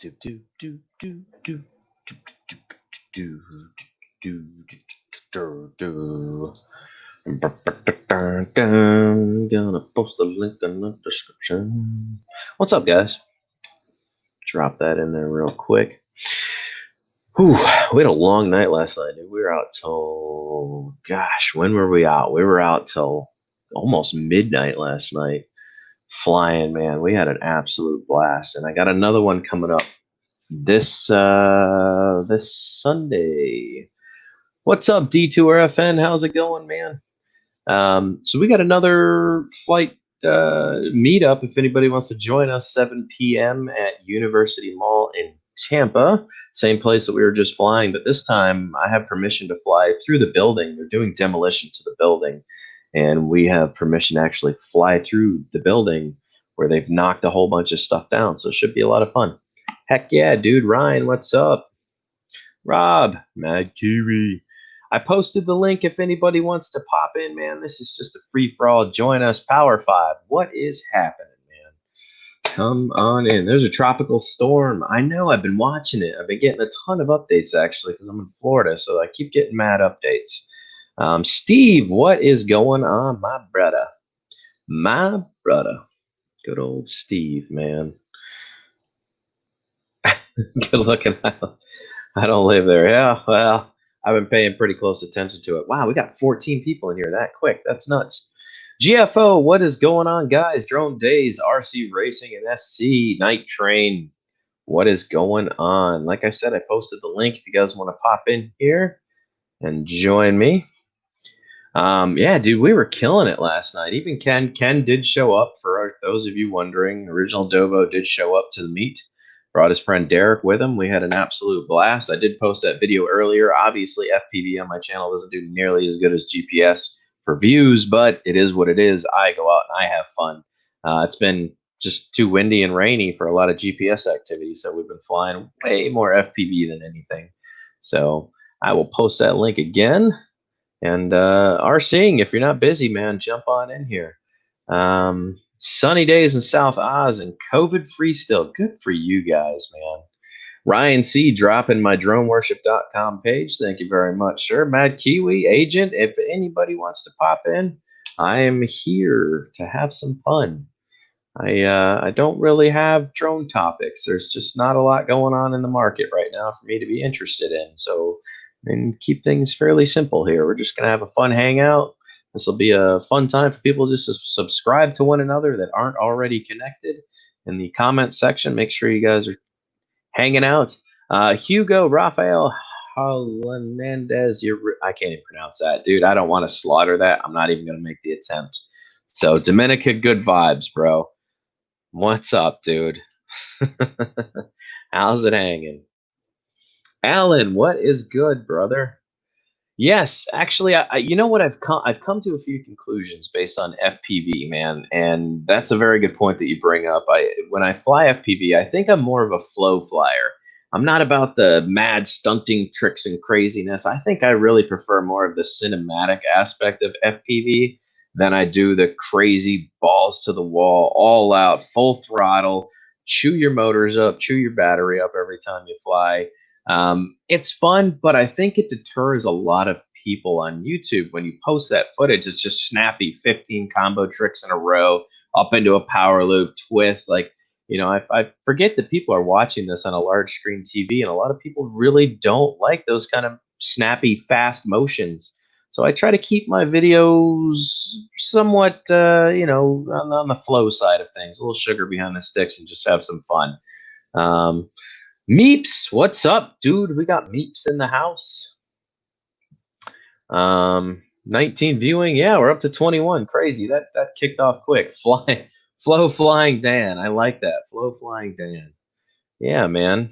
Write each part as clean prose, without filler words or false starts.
Do do do do do do do do do do. Gonna post the link in the description. What's up, guys? Drop that in there real quick. Whew, we had a long night last night, dude. We were out till, gosh, when were we out? We were out till almost midnight last night. Flying, man. We had an absolute blast, and I got another one coming up this Sunday. What's up, D2RFN? How's it going, man? So we got another flight meetup. If anybody wants to join us, 7 p.m. at University Mall in Tampa. Same place that we were just flying, but this time I have permission to fly through the building. They're doing demolition to the building, and we have permission to actually fly through the building where they've knocked a whole bunch of stuff down. So it should be a lot of fun. Heck yeah, dude. Ryan, what's up? Rob, Mad Kiwi. I posted the link if anybody wants to pop in, man. This is just a free-for-all. Join us, Power 5. What is happening, man? Come on in. There's a tropical storm. I know. I've been watching it. I've been getting a ton of updates, actually, because I'm in Florida, so I keep getting mad updates. Steve, what is going on, my brother? My brother. Good old Steve, man. Good looking. I don't live there. Yeah, well, I've been paying pretty close attention to it. Wow, we got 14 people in here that quick. That's nuts. GFO, what is going on, guys? Drone Days, RC Racing, and SC Night Train. What is going on? Like I said, I posted the link if you guys want to pop in here and join me. Yeah, dude, we were killing it last night. Even Ken did show up. For those of you wondering, Original Dovo did show up to the meet. Brought his friend Derek with him. We had an absolute blast. I did post that video earlier. Obviously, FPV on my channel doesn't do nearly as good as GPS for views, but it is what it is. I go out and I have fun. It's been just too windy and rainy for a lot of GPS activity, so we've been flying way more FPV than anything. So I will post that link again. And RCing, if you're not busy, man, jump on in here. Sunny days in South Oz and COVID-free still. Good for you guys, man. Ryan C. dropping my droneworship.com page. Thank you very much, sir. Mad Kiwi, agent, if anybody wants to pop in, I am here to have some fun. I don't really have drone topics. There's just not a lot going on in the market right now for me to be interested in. So, and keep things fairly simple here. We're just going to have a fun hangout. This will be a fun time for people just to subscribe to one another that aren't already connected. In the comment section, make sure you guys are hanging out. Hugo Rafael Hernandez, I can't even pronounce that, dude. I don't want to slaughter that. I'm not even going to make the attempt. So, Dominica, good vibes, bro. What's up, dude? How's it hanging? Alan, what is good, brother? Yes, actually, you know what, I've come to a few conclusions based on FPV, man, and that's a very good point that you bring up. When I fly FPV, I think I'm more of a flow flyer. I'm not about the mad stunting tricks and craziness. I think I really prefer more of the cinematic aspect of FPV than I do the crazy balls to the wall, all out, full throttle, chew your motors up, chew your battery up every time you fly. It's fun, but I think it deters a lot of people on YouTube when you post that footage. It's just snappy 15 combo tricks in a row, up into a power loop, twist. Like, you know, I forget that people are watching this on a large screen TV, and a lot of people really don't like those kind of snappy, fast motions. So I try to keep my videos somewhat, you know, on the flow side of things, a little sugar behind the sticks, and just have some fun. Meeps, what's up, dude? We got Meeps in the house. 19 viewing. Yeah, we're up to 21. Crazy. That kicked off quick. Flow Flying Dan. I like that. Flow Flying Dan. Yeah, man.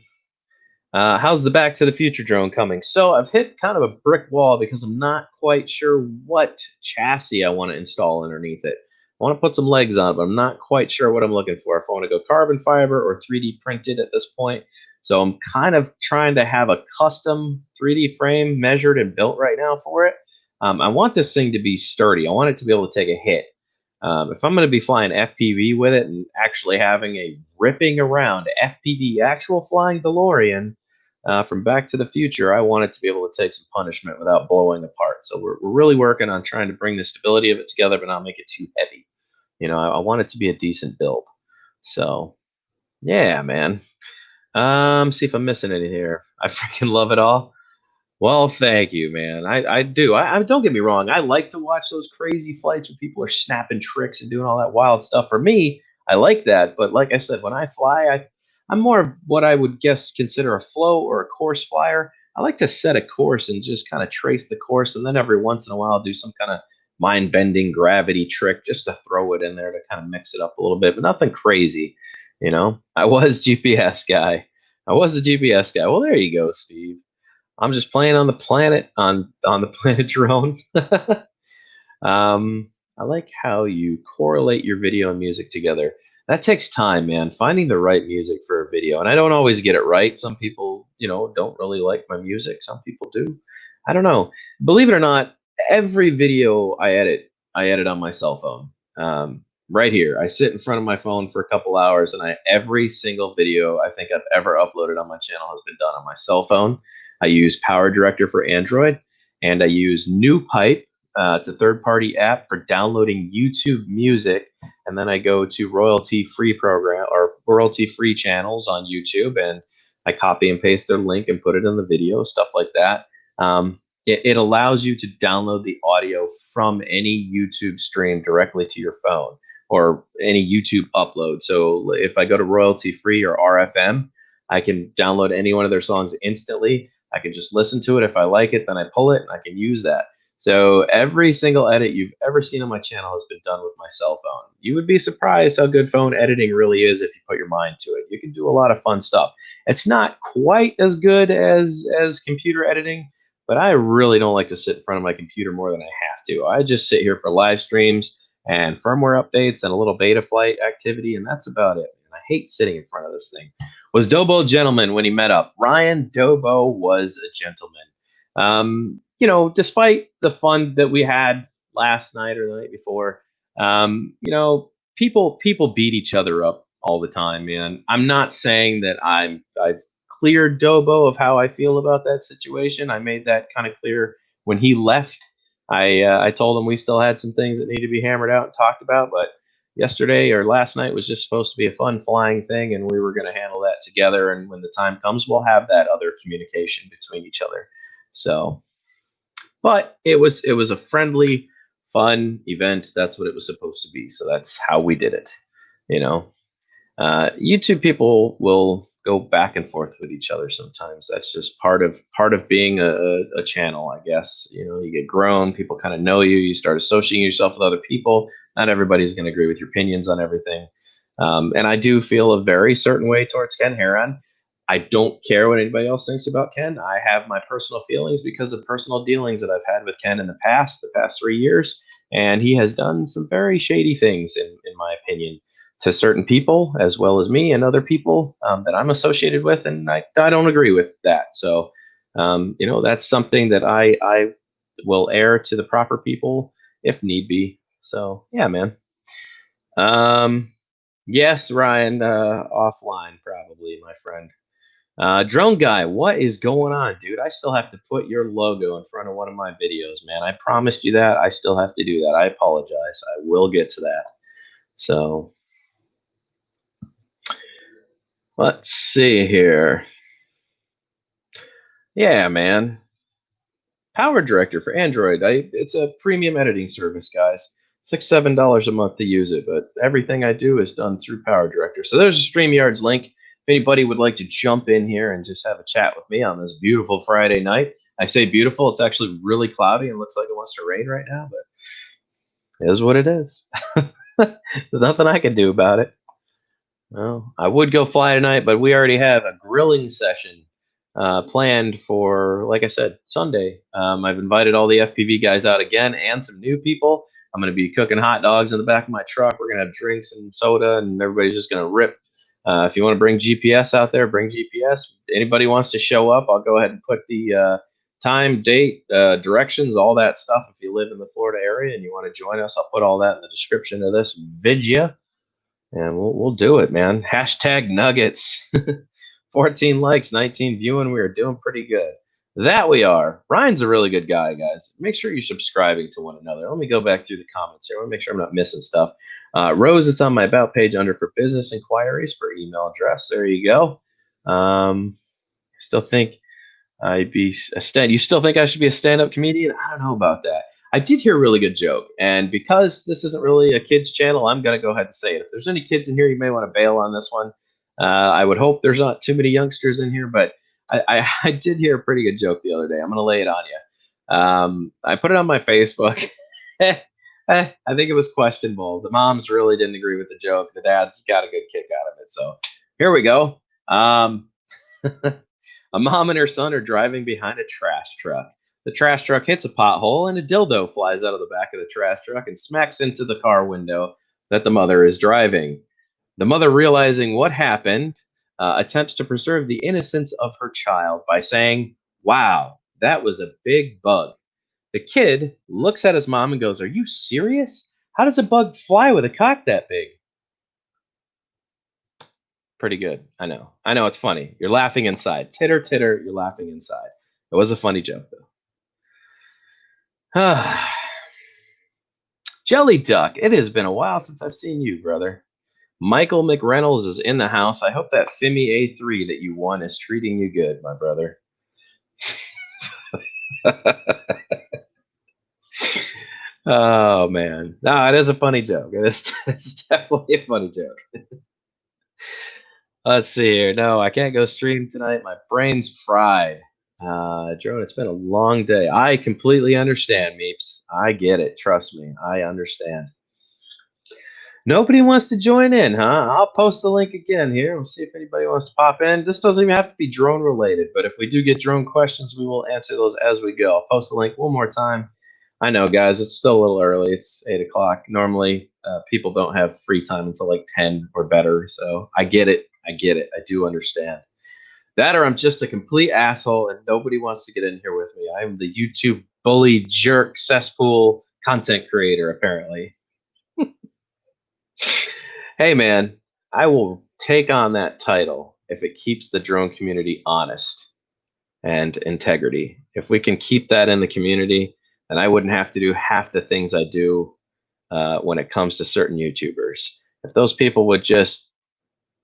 How's the Back to the Future drone coming? So I've hit kind of a brick wall because I'm not quite sure what chassis I want to install underneath it. I want to put some legs on it, but I'm not quite sure what I'm looking for. If I want to go carbon fiber or 3D printed at this point. So I'm kind of trying to have a custom 3D frame measured and built right now for it. I want this thing to be sturdy. I want it to be able to take a hit. If I'm going to be flying FPV with it and actually having a ripping around FPV actual flying DeLorean from Back to the Future, I want it to be able to take some punishment without blowing apart. So we're really working on trying to bring the stability of it together, but not make it too heavy. I want it to be a decent build. So yeah, man. See if I'm missing any here. I freaking love it all. Well, thank you, man. I do. I don't get me wrong. I like to watch those crazy flights where people are snapping tricks and doing all that wild stuff. For me, I like that. But like I said, when I fly, I'm more of what I would guess consider a flow or a course flyer. I like to set a course and just kind of trace the course, and then every once in a while do some kind of mind-bending gravity trick just to throw it in there to kind of mix it up a little bit, but nothing crazy. I was GPS guy. I was a GPS guy. Well, there you go, Steve. I'm just playing on the planet on the planet drone. I like how you correlate your video and music together. That takes time, man. Finding the right music for a video, and I don't always get it right. Some people, don't really like my music. Some people do. I don't know. Believe it or not, every video I edit on my cell phone. Right here, I sit in front of my phone for a couple hours, and every single video I think I've ever uploaded on my channel has been done on my cell phone. I use Power Director for Android, and I use NewPipe. It's a third-party app for downloading YouTube music, and then I go to royalty-free program or royalty-free channels on YouTube, and I copy and paste their link and put it in the video, stuff like that. It allows you to download the audio from any YouTube stream directly to your phone or any YouTube upload. So if I go to royalty-free or RFM, I can download any one of their songs instantly. I can just listen to it. If I like it, then I pull it and I can use that. So every single edit you've ever seen on my channel has been done with my cell phone. You would be surprised how good phone editing really is if you put your mind to it. You can do a lot of fun stuff. It's not quite as good as computer editing, but I really don't like to sit in front of my computer more than I have to. I just sit here for live streams and firmware updates and a little beta flight activity, and that's about it. And I hate sitting in front of this thing. Was Dobo a gentleman when he met up? Ryan Dobo was a gentleman. Despite the fun that we had last night or the night before, people beat each other up all the time, man. I'm not saying that I've cleared Dobo of how I feel about that situation. I made that kind of clear when he left. I told him we still had some things that need to be hammered out and talked about, but yesterday or last night was just supposed to be a fun flying thing, and we were going to handle that together. And when the time comes, we'll have that other communication between each other. So, but it was a friendly, fun event. That's what it was supposed to be. So that's how we did it. YouTube people will go back and forth with each other sometimes. That's just part of being a channel, I guess. You get grown, people kind of know you. You start associating yourself with other people. Not everybody's going to agree with your opinions on everything. And I do feel a very certain way towards Ken Heron. I don't care what anybody else thinks about Ken. I have my personal feelings because of personal dealings that I've had with Ken in the past 3 years. And he has done some very shady things, in my opinion, to certain people, as well as me and other people that I'm associated with. And I don't agree with that. So, that's something that I will air to the proper people if need be. So, yeah, man. Yes, Ryan, offline, probably, my friend. Drone guy, what is going on, dude? I still have to put your logo in front of one of my videos, man. I promised you that. I still have to do that. I apologize. I will get to that. So, let's see here. Yeah, man. Power Director for Android. It's a premium editing service, guys. It's like $7 a month to use it, but everything I do is done through Power Director. So there's a StreamYard's link. If anybody would like to jump in here and just have a chat with me on this beautiful Friday night. I say beautiful. It's actually really cloudy and looks like it wants to rain right now, but it is what it is. There's nothing I can do about it. Well, I would go fly tonight, but we already have a grilling session planned for, like I said, Sunday. I've invited all the FPV guys out again and some new people. I'm going to be cooking hot dogs in the back of my truck. We're going to have drinks and soda, and everybody's just going to rip. If you want to bring GPS out there, bring GPS. Anybody wants to show up, I'll go ahead and put the time, date, directions, all that stuff. If you live in the Florida area and you want to join us, I'll put all that in the description of this video, and we'll do it, man. Hashtag Nuggets. 14 likes, 19 viewing. We are doing pretty good. That we are. Ryan's a really good guy, guys. Make sure you're subscribing to one another. Let me go back through the comments here. I want to make sure I'm not missing stuff. Rose, it's on my About page under for business inquiries for email address. There you go. Still think I'd be a stand. You still think I should be a stand-up comedian? I don't know about that. I did hear a really good joke, and because this isn't really a kids channel, I'm gonna go ahead and say it. If there's any kids in here, you may want to bail on this one. I would hope there's not too many youngsters in here, but I did hear a pretty good joke the other day. I'm gonna lay it on you. I put it on my Facebook. I think it was questionable. The moms really didn't agree with the joke. The dads got a good kick out of it. So here we go. A mom and her son are driving behind a trash truck. The trash truck hits a pothole and a dildo flies out of the back of the trash truck and smacks into the car window that the mother is driving. The mother, realizing what happened, attempts to preserve the innocence of her child by saying, "Wow, that was a big bug." The kid looks at his mom and goes, "Are you serious? How does a bug fly with a cock that big?" Pretty good. I know. I know it's funny. You're laughing inside. Titter, titter, you're laughing inside. It was a funny joke, though. Jelly Duck, it has been a while since I've seen you, brother. Michael McReynolds is in the house. I hope that Fimi A3 that you won is treating you good, my brother. Oh, man. No, it is a funny joke. It's definitely a funny joke. Let's see here. No, I can't go stream tonight. My brain's fried. Drone, it's been a long day. I completely understand, Meeps. I get it. Trust me. I understand. Nobody wants to join in, huh? I'll post the link again here. We'll see if anybody wants to pop in. This doesn't even have to be drone related, but if we do get drone questions, we will answer those as we go. I'll post the link one more time. I know, guys, it's still a little early. It's 8 o'clock. Normally, people don't have free time until like 10 or better. So I get it. I get it. I do understand. That, or I'm just a complete asshole and nobody wants to get in here with me. I'm the YouTube bully jerk cesspool content creator, apparently. Hey, man, I will take on that title if it keeps the drone community honest and integrity. If we can keep that in the community, then I wouldn't have to do half the things I do when it comes to certain YouTubers. If those people would just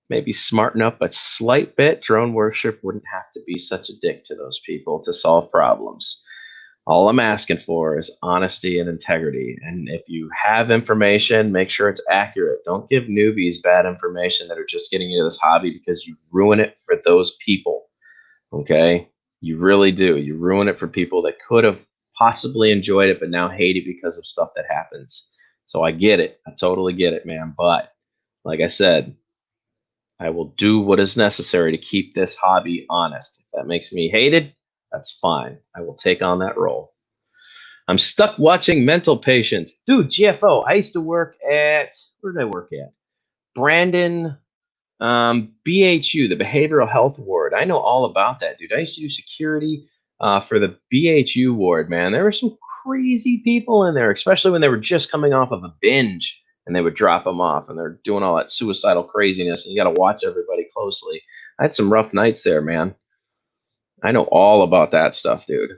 maybe smarten up a slight bit, drone worship wouldn't have to be such a dick to those people to solve problems. All I'm asking for is honesty and integrity. And if you have information, make sure it's accurate. Don't give newbies bad information that are just getting into this hobby because you ruin it for those people. Okay? You really do. You ruin it for people that could have possibly enjoyed it, but now hate it because of stuff that happens. So I get it. I totally get it, man. But like I said, I will do what is necessary to keep this hobby honest. If that makes me hated, that's fine. I will take on that role. I'm stuck watching mental patients. Dude, GFO, I used to work at, where did I work at? Brandon, BHU, the Behavioral Health Ward. I know all about that, dude. I used to do security for the BHU ward, man. There were some crazy people in there, especially when they were just coming off of a binge and they would drop them off and they're doing all that suicidal craziness. And you got to watch everybody closely. I had some rough nights there, man. I know all about that stuff, dude.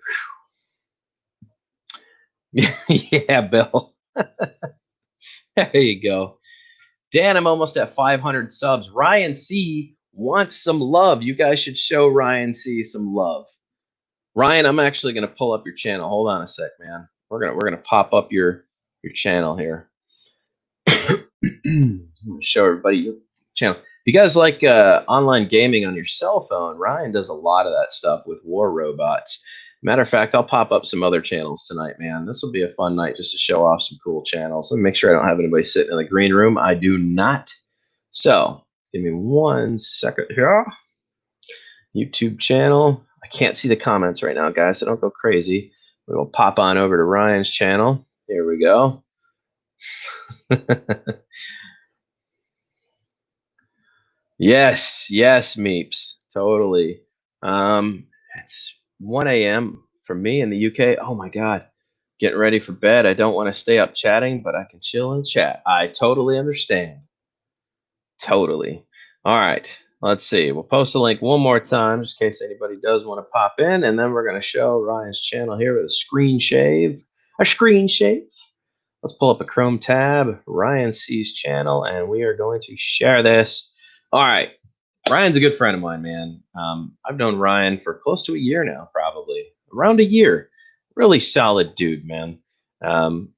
Yeah, Bill. There you go. Dan, I'm almost at 500 subs. Ryan C wants some love. You guys should show Ryan C some love. Ryan, I'm actually gonna pull up your channel. Hold on a sec, man. We're gonna pop up your channel here. I'm gonna show everybody your channel. If you guys like online gaming on your cell phone, Ryan does a lot of that stuff with War Robots. Matter of fact, I'll pop up some other channels tonight, man. This will be a fun night just to show off some cool channels. Let me make sure I don't have anybody sitting in the green room. I do not. So give me 1 second here. YouTube channel. I can't see the comments right now, guys, so don't go crazy. We will pop on over to Ryan's channel. Here we go. Yes, Meeps. Totally. It's 1 a.m. from me in the UK. Oh my God, getting ready for bed. I don't want to stay up chatting, but I can chill and chat. I totally understand. Totally. All right. Let's see. We'll post the link one more time just in case anybody does want to pop in. And then we're going to show Ryan's channel here with a screen shave. A screen shave. Let's pull up a Chrome tab, Ryan C's channel, and we are going to share this. All right. Ryan's a good friend of mine, man. I've known Ryan for close to a year now, probably around a year. Really solid dude, man. Um,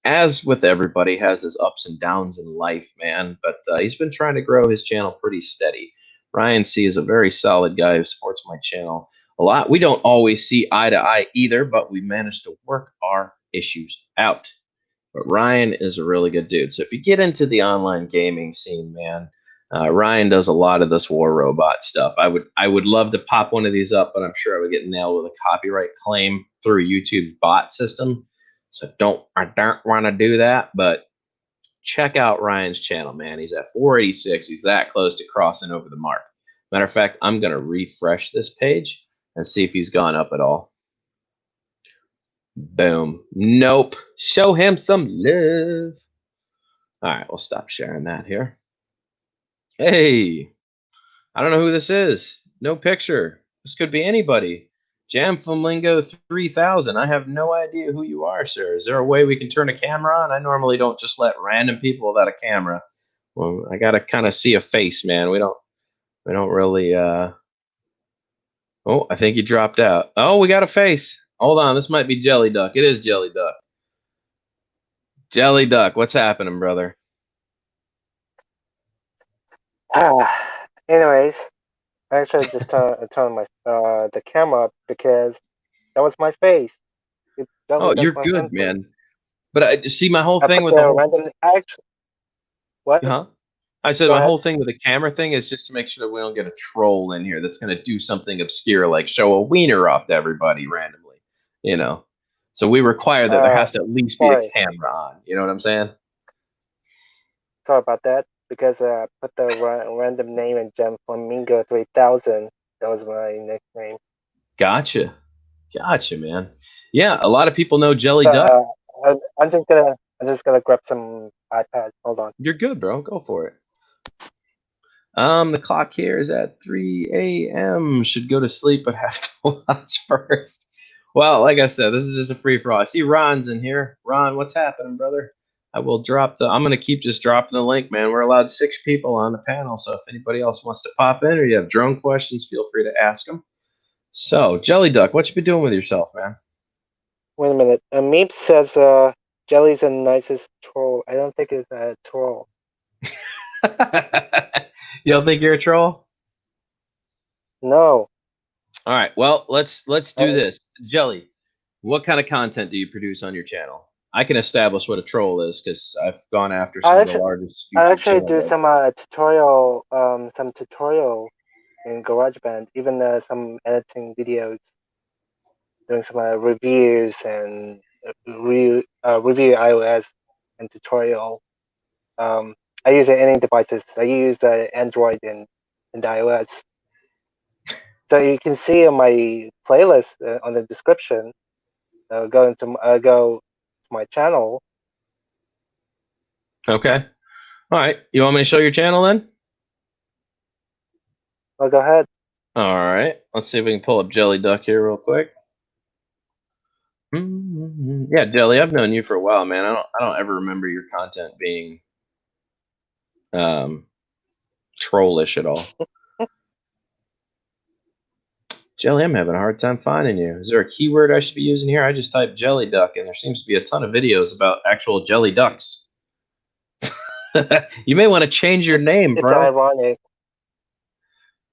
as with everybody, has his ups and downs in life, man. But he's been trying to grow his channel pretty steady. Ryan C is a very solid guy who supports my channel a lot. We don't always see eye to eye either, but we managed to work our issues out. But Ryan is a really good dude. So if you get into the online gaming scene, man, Ryan does a lot of this War Robot stuff. I would love to pop one of these up, but I'm sure I would get nailed with a copyright claim through YouTube's bot system. So I don't want to do that. But check out Ryan's channel, man. He's at 486. He's that close to crossing over the mark. Matter of fact, I'm gonna refresh this page and see if he's gone up at all. Boom. Nope. Show him some love. All right, we'll stop sharing that here. Hey, I don't know who this is. No picture. This could be anybody. Jam Flamingo 3000. I have no idea who you are, sir. Is there a way we can turn a camera on? I normally don't just let random people without a camera. Well, I gotta kind of see a face, man. We don't really Oh, I think he dropped out. Oh, we got a face. Hold on, this might be Jelly Duck. It is Jelly Duck. Jelly Duck, what's happening, brother? Anyways, I actually just turned my the camera up because that was my face. Oh, you're my good, man. But I see my whole I thing put with the the whole. random actually what? Huh? I said Go my ahead. whole thing with the camera thing is just to make sure that we don't get a troll in here that's going to do something obscure like show a wiener off to everybody randomly, you know. So we require that there has to at least be a Sorry, camera on. You know what I'm saying? sorry about that because I put the random name in Gem Flamingo 3000. That was my nickname. Gotcha, gotcha, man. Yeah, a lot of people know Jelly So Duck. I'm just gonna grab some iPad. Hold on. You're good, bro. Go for it. The clock here is at 3 a.m. Should go to sleep, but have to watch first. Well, like I said, this is just a free for all. I see Ron's in here. Ron, what's happening, brother? I'm gonna keep just dropping the link, man. We're allowed 6 people on the panel, so if anybody else wants to pop in or you have drone questions, feel free to ask them. So, Jelly Duck, what you been doing with yourself, man? Wait a minute. Meep says Jelly's the nicest troll. I don't think it's a troll. You don't think you're a troll? No. All right. Well, let's do Uh, this. Jelly, what kind of content do you produce on your channel? I can establish what a troll is because I've gone after some I of the actually largest I YouTube actually channels. do some tutorial in GarageBand, even some editing videos, doing some reviews and review iOS and tutorial. I use any devices. I use Android and iOS. So you can see on my playlist on the description. Go to my channel. Okay. All right. You want me to show your channel then? Well, go ahead. All right. Let's see if we can pull up Jelly Duck here real quick. Yeah, Jelly, I've known you for a while, man. I don't ever remember your content being um trollish at all. Jelly, I'm having a hard time finding you. Is there a keyword I should be using here? I just typed Jelly Duck, and there seems to be a ton of videos about actual jelly ducks. You may want to change your name, It's bro. ironic.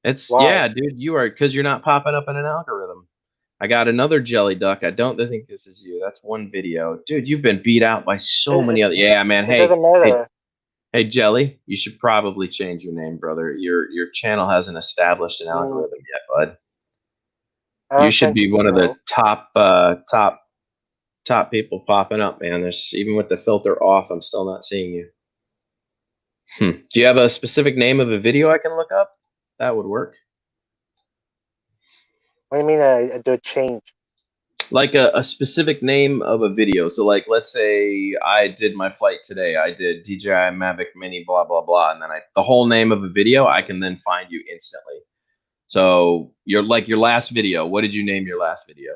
It's Why? yeah, dude. You are because you're not popping up in an algorithm. I got another jelly duck. I don't think this is you. That's one video, dude. You've been beat out by so It, many other. Yeah, man. it doesn't Hey, matter. hey, Jelly. You should probably change your name, brother. Your channel hasn't established an Mm, algorithm yet, bud. I You don't should think be one of the so. top people popping up, man. There's even with the filter off, I'm still not seeing you. Do you have a specific name of a video I can look up? That would work. What do you mean I do a change? Like a specific name of a video. So like let's say I did my flight today. I did DJI Mavic Mini blah blah blah, and then the whole name of a video, I can then find you instantly. So your last video, what did you name your last video?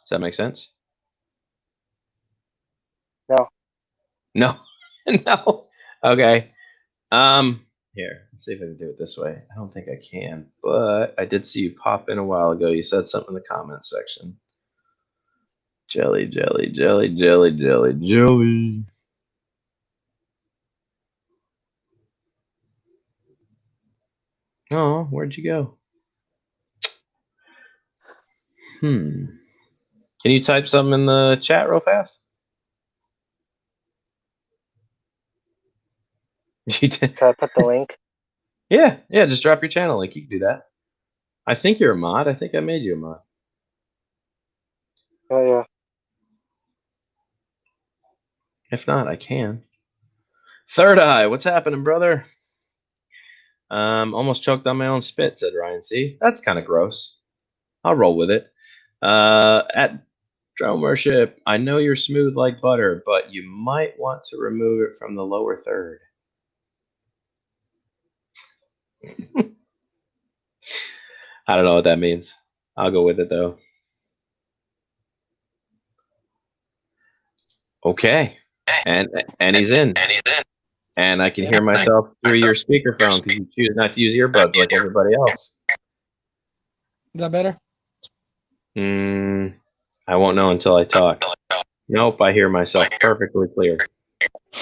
Does that make sense? No. No. No. Okay. Here, let's see if I can do it this way. I don't think I can, but I did see you pop in a while ago. You said something in the comments section. Jelly, jelly, jelly, jelly, jelly, jelly. Oh, where'd you go? Can you type something in the chat real fast? Should I put the link? Yeah, just drop your channel link. You can do that. I think you're a mod. I think I made you a mod. Oh yeah. If not, I can. Third Eye, what's happening, brother? Almost choked on my own spit, said Ryan C. That's kind of gross. I'll roll with it. At Drone Worship, I know you're smooth like butter, but you might want to remove it from the lower third. I don't know what that means. I'll go with it though. Okay. And he's in. And I can hear myself through your speakerphone because you choose not to use earbuds like everybody else. Is that better? I won't know until I talk. Nope, I hear myself perfectly clear.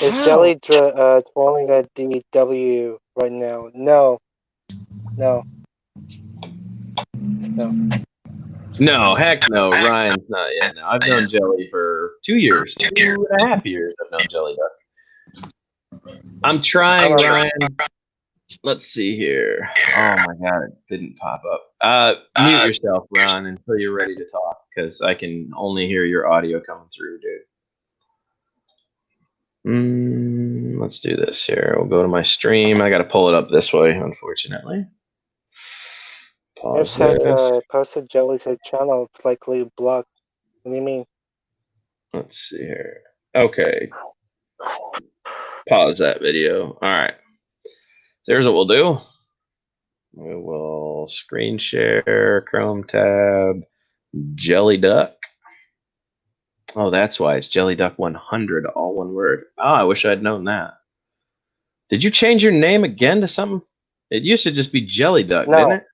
Is Jelly trolling a DW right now? No. No, heck no. Ryan's not in. I've known Jelly for 2 years. 2.5 years I've known Jelly Duck. I'm trying, Ryan. Let's see here. Oh my god, it didn't pop up. Mute yourself, Ron, until you're ready to talk, because I can only hear your audio coming through, dude. Let's do this here. We'll go to my stream. I got to pull it up this way, unfortunately. Pause this. Posted Jelly's channel. It's likely blocked. What do you mean? Let's see here. Okay. Pause that video. All right. So here's what we'll do. We will screen share, Chrome tab, Jelly Duck. Oh, that's why it's Jelly Duck 100, all one word. Oh, I wish I'd known that. Did you change your name again to something? It used to just be Jelly Duck, No. didn't it?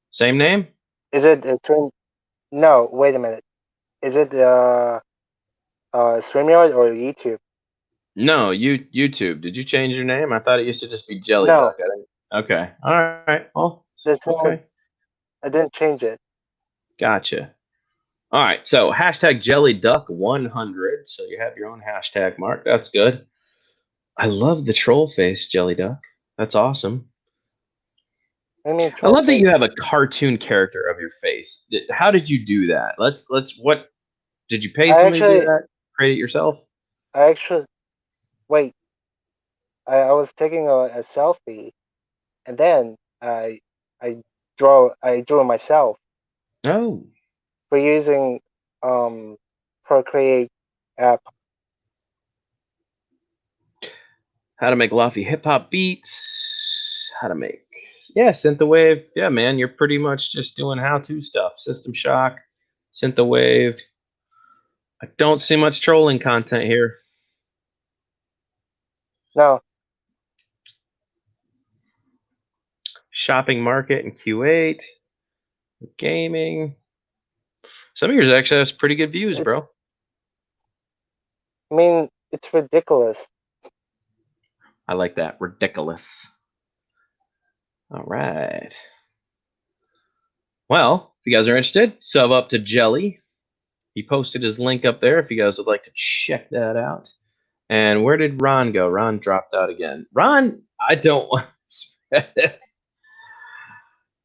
Same name? Is it No, wait a minute. Is it StreamYard or YouTube? No, YouTube. Did you change your name? I thought it used to just be Jelly No. Duck. Okay. All right. Well, okay. I didn't change it. Gotcha. All right. So hashtag Jelly Duck 100. So you have your own hashtag, Mark. That's good. I love the troll face, Jelly Duck. That's awesome. I mean, I love that you have a cartoon character of your face. How did you do that? What did you pay somebody to do that? Create it yourself? Wait. I was taking a selfie, and then I drew it myself. Oh. For using Procreate app. How to make lofi hip hop beats. How to make synthwave. Yeah, man, you're pretty much just doing how-to stuff. System Shock, synthwave. I don't see much trolling content here. No. Shopping market and Q8. Gaming. Some of yours actually has pretty good views, bro. I mean, it's ridiculous. I like that. Ridiculous. All right. Well, if you guys are interested, sub up to Jelly. He posted his link up there if you guys would like to check that out. And where did Ron go? Ron dropped out again. Ron, I don't want to spread it.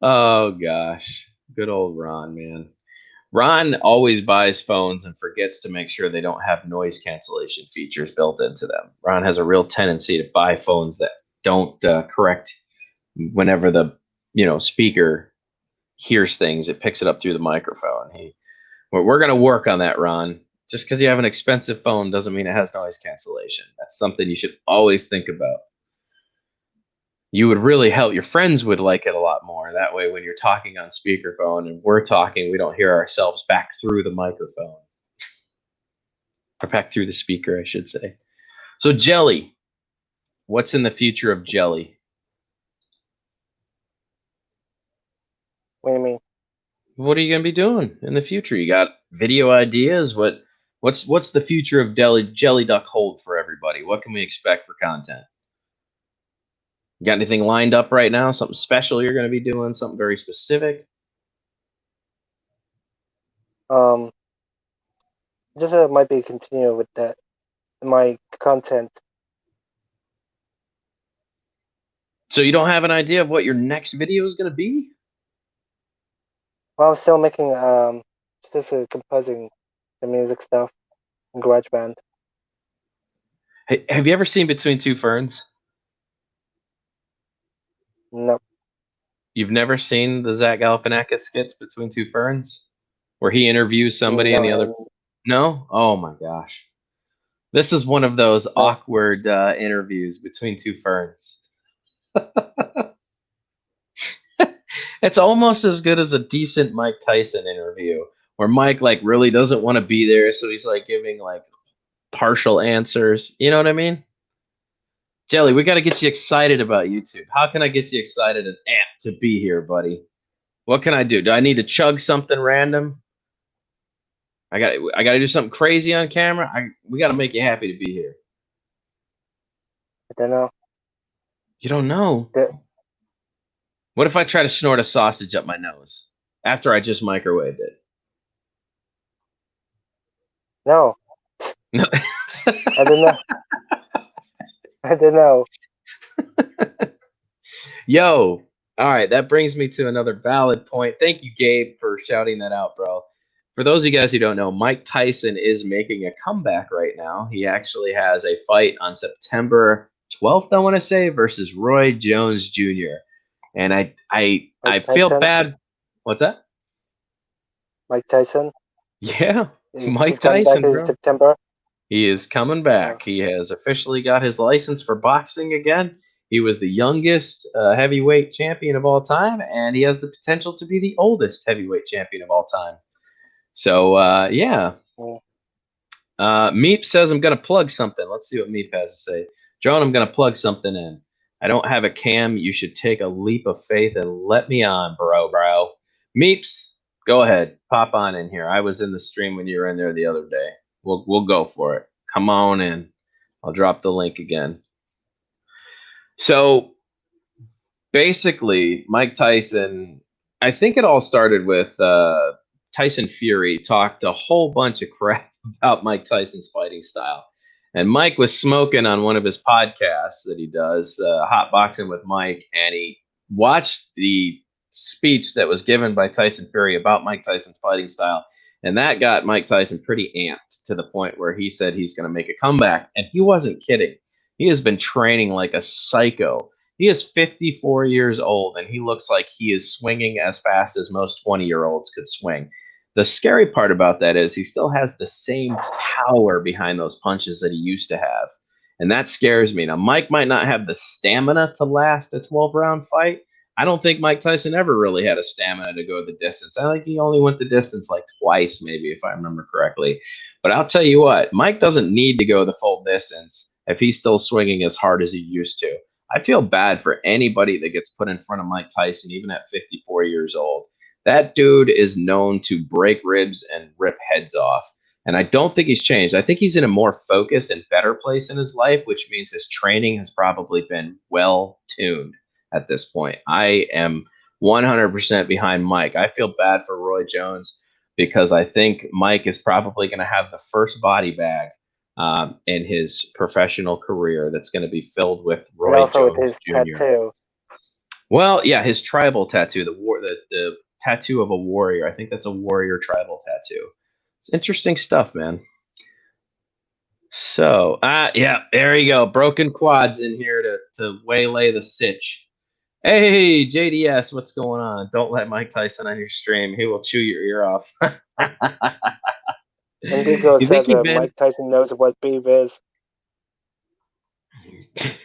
Oh, gosh. Good old Ron, man. Ron always buys phones and forgets to make sure they don't have noise cancellation features built into them. Ron has a real tendency to buy phones that don't correct whenever the speaker hears things. It picks it up through the microphone. We're going to work on that, Ron. Just because you have an expensive phone doesn't mean it has noise cancellation. That's something you should always think about. You would really help. Your friends would like it a lot more. That way, when you're talking on speakerphone and we're talking, we don't hear ourselves back through the microphone. Or back through the speaker, I should say. So, Jelly. What's in the future of Jelly? What do you mean? What are you going to be doing in the future? You got video ideas? What's the future of Jelly Duck hold for everybody? What can we expect for content? You got anything lined up right now? Something special you're going to be doing? Something very specific? Just might be continue with that my content. So you don't have an idea of what your next video is going to be? Well, I'm still making just composing the music stuff in GarageBand. Hey, have you ever seen Between Two Ferns? No. You've never seen the Zach Galifianakis skits Between Two Ferns, where he interviews somebody and the other? No? Oh my gosh. This is one of those awkward interviews between two ferns. It's almost as good as a decent Mike Tyson interview, where Mike like really doesn't want to be there, so he's like giving like partial answers. You know what I mean? Jelly, we got to get you excited about YouTube. How can I get you excited and amped to be here, buddy? What can I do? Do I need to chug something random? I got to do something crazy on camera. We got to make you happy to be here. I don't know. You don't know? What if I try to snort a sausage up my nose after I just microwaved it? No. No. I don't know. I don't know. Yo. All right. That brings me to another valid point. Thank you, Gabe, for shouting that out, bro. For those of you guys who don't know, Mike Tyson is making a comeback right now. He actually has a fight on September 12th, I want to say, versus Roy Jones Jr. And I feel bad. What's that? Mike Tyson? Yeah. Mike Tyson, back in September. He is coming back. He has officially got his license for boxing again. He was the youngest heavyweight champion of all time, and he has the potential to be the oldest heavyweight champion of all time. So, yeah. Meep says I'm going to plug something. Let's see what Meep has to say. John, I'm going to plug something in. I don't have a cam. You should take a leap of faith and let me on, bro. Meeps, go ahead. Pop on in here. I was in the stream when you were in there the other day. We'll go for it. Come on in. I'll drop the link again. So, basically, Mike Tyson, I think it all started with Tyson Fury talked a whole bunch of crap about Mike Tyson's fighting style. And Mike was smoking on one of his podcasts that he does, Hot Boxing with Mike, and he watched the speech that was given by Tyson Fury about Mike Tyson's fighting style. And that got Mike Tyson pretty amped to the point where he said he's going to make a comeback. And he wasn't kidding. He has been training like a psycho. He is 54 years old, and he looks like he is swinging as fast as most 20-year-olds could swing. The scary part about that is he still has the same power behind those punches that he used to have. And that scares me. Now, Mike might not have the stamina to last a 12-round fight. I don't think Mike Tyson ever really had a stamina to go the distance. I think he only went the distance like twice, maybe, if I remember correctly. But I'll tell you what, Mike doesn't need to go the full distance if he's still swinging as hard as he used to. I feel bad for anybody that gets put in front of Mike Tyson, even at 54 years old. That dude is known to break ribs and rip heads off. And I don't think he's changed. I think he's in a more focused and better place in his life, which means his training has probably been well tuned at this point. I am 100% behind Mike. I feel bad for Roy Jones because I think Mike is probably going to have the first body bag in his professional career that's going to be filled with Roy also Jones with his Jr. tattoo. Well, yeah, his tribal tattoo, the tattoo of a warrior. I think that's a warrior tribal tattoo. It's interesting stuff, man. So, yeah, there you go. Broken quads in here to waylay the sitch. Hey, JDS, what's going on? Don't let Mike Tyson on your stream. He will chew your ear off. Indigo You think says Evander? Mike Tyson knows what beef is.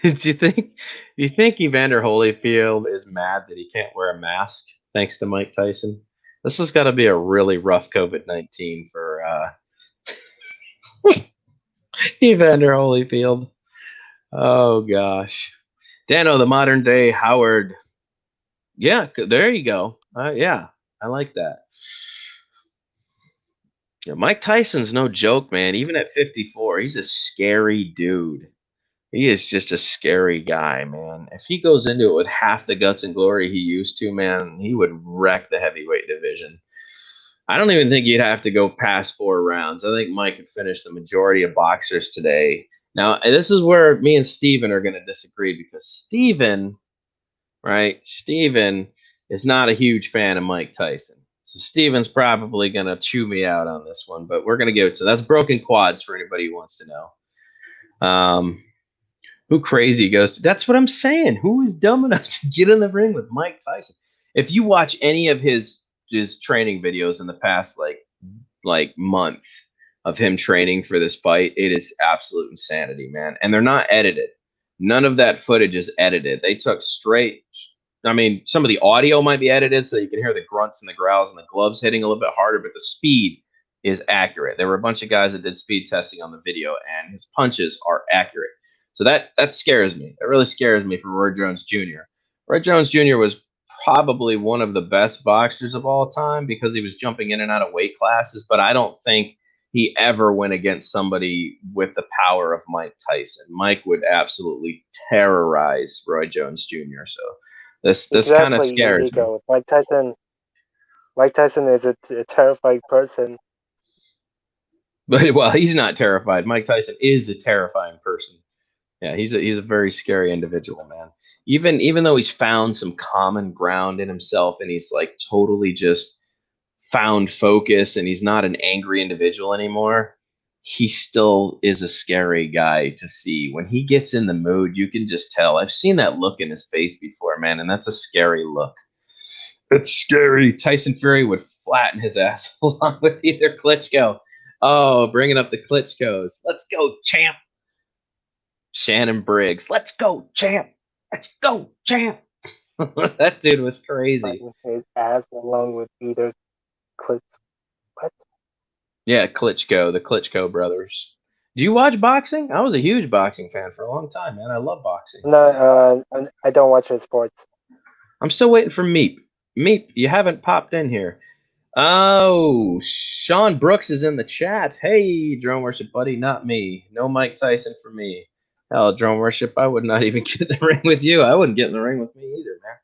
Do you think? You think Evander Holyfield is mad that he can't wear a mask thanks to Mike Tyson? This has got to be a really rough COVID-19 for Evander Holyfield. Oh gosh, Dano, the modern day Howard. Yeah, there you go. Yeah, I like that. Yeah, Mike Tyson's no joke, man. Even at 54, he's a scary dude. He is just a scary guy, man. If he goes into it with half the guts and glory he used to, man, he would wreck the heavyweight division. I don't even think you'd have to go past 4 rounds. I think Mike could finish the majority of boxers today. Now, this is where me and Steven are going to disagree because Steven, right? Steven is not a huge fan of Mike Tyson. So Steven's probably going to chew me out on this one, but we're going to give it to that's broken quads for anybody who wants to know. Who crazy goes to, that's what I'm saying. Who is dumb enough to get in the ring with Mike Tyson? If you watch any of his training videos in the past like month of him training for this fight, it is absolute insanity, man. And they're not edited. None of that footage is edited. They took straight. I mean, some of the audio might be edited so you can hear the grunts and the growls and the gloves hitting a little bit harder, but the speed is accurate. There were a bunch of guys that did speed testing on the video, and his punches are accurate. So that scares me. It really scares me for Roy Jones Jr. Roy Jones Jr. was probably one of the best boxers of all time because he was jumping in and out of weight classes, but I don't think he ever went against somebody with the power of Mike Tyson. Mike would absolutely terrorize Roy Jones Jr. So this kind of scares Indigo. me. Mike Tyson is a terrifying person. But well, he's not terrified. Mike Tyson is a terrifying person. Yeah, he's a very scary individual, man. Even though he's found some common ground in himself and he's like totally just found focus and he's not an angry individual anymore, he still is a scary guy to see. When he gets in the mood, you can just tell. I've seen that look in his face before, man, and that's a scary look. It's scary. Tyson Fury would flatten his ass along with either Klitschko. Oh, bringing up the Klitschkos. Let's go, champ. Shannon Briggs. Let's go, champ. Let's go, champ. That dude was crazy. His ass along with either Klitsch. What? Yeah, Klitschko, the Klitschko brothers. Do you watch boxing? I was a huge boxing fan for a long time, man. I love boxing. No, I don't watch his sports. I'm still waiting for Meep. Meep, you haven't popped in here. Oh, Sean Brooks is in the chat. Hey, Drone Worship buddy, not me. No Mike Tyson for me. Hell, Drone Worship, I would not even get in the ring with you. I wouldn't get in the ring with me either, man.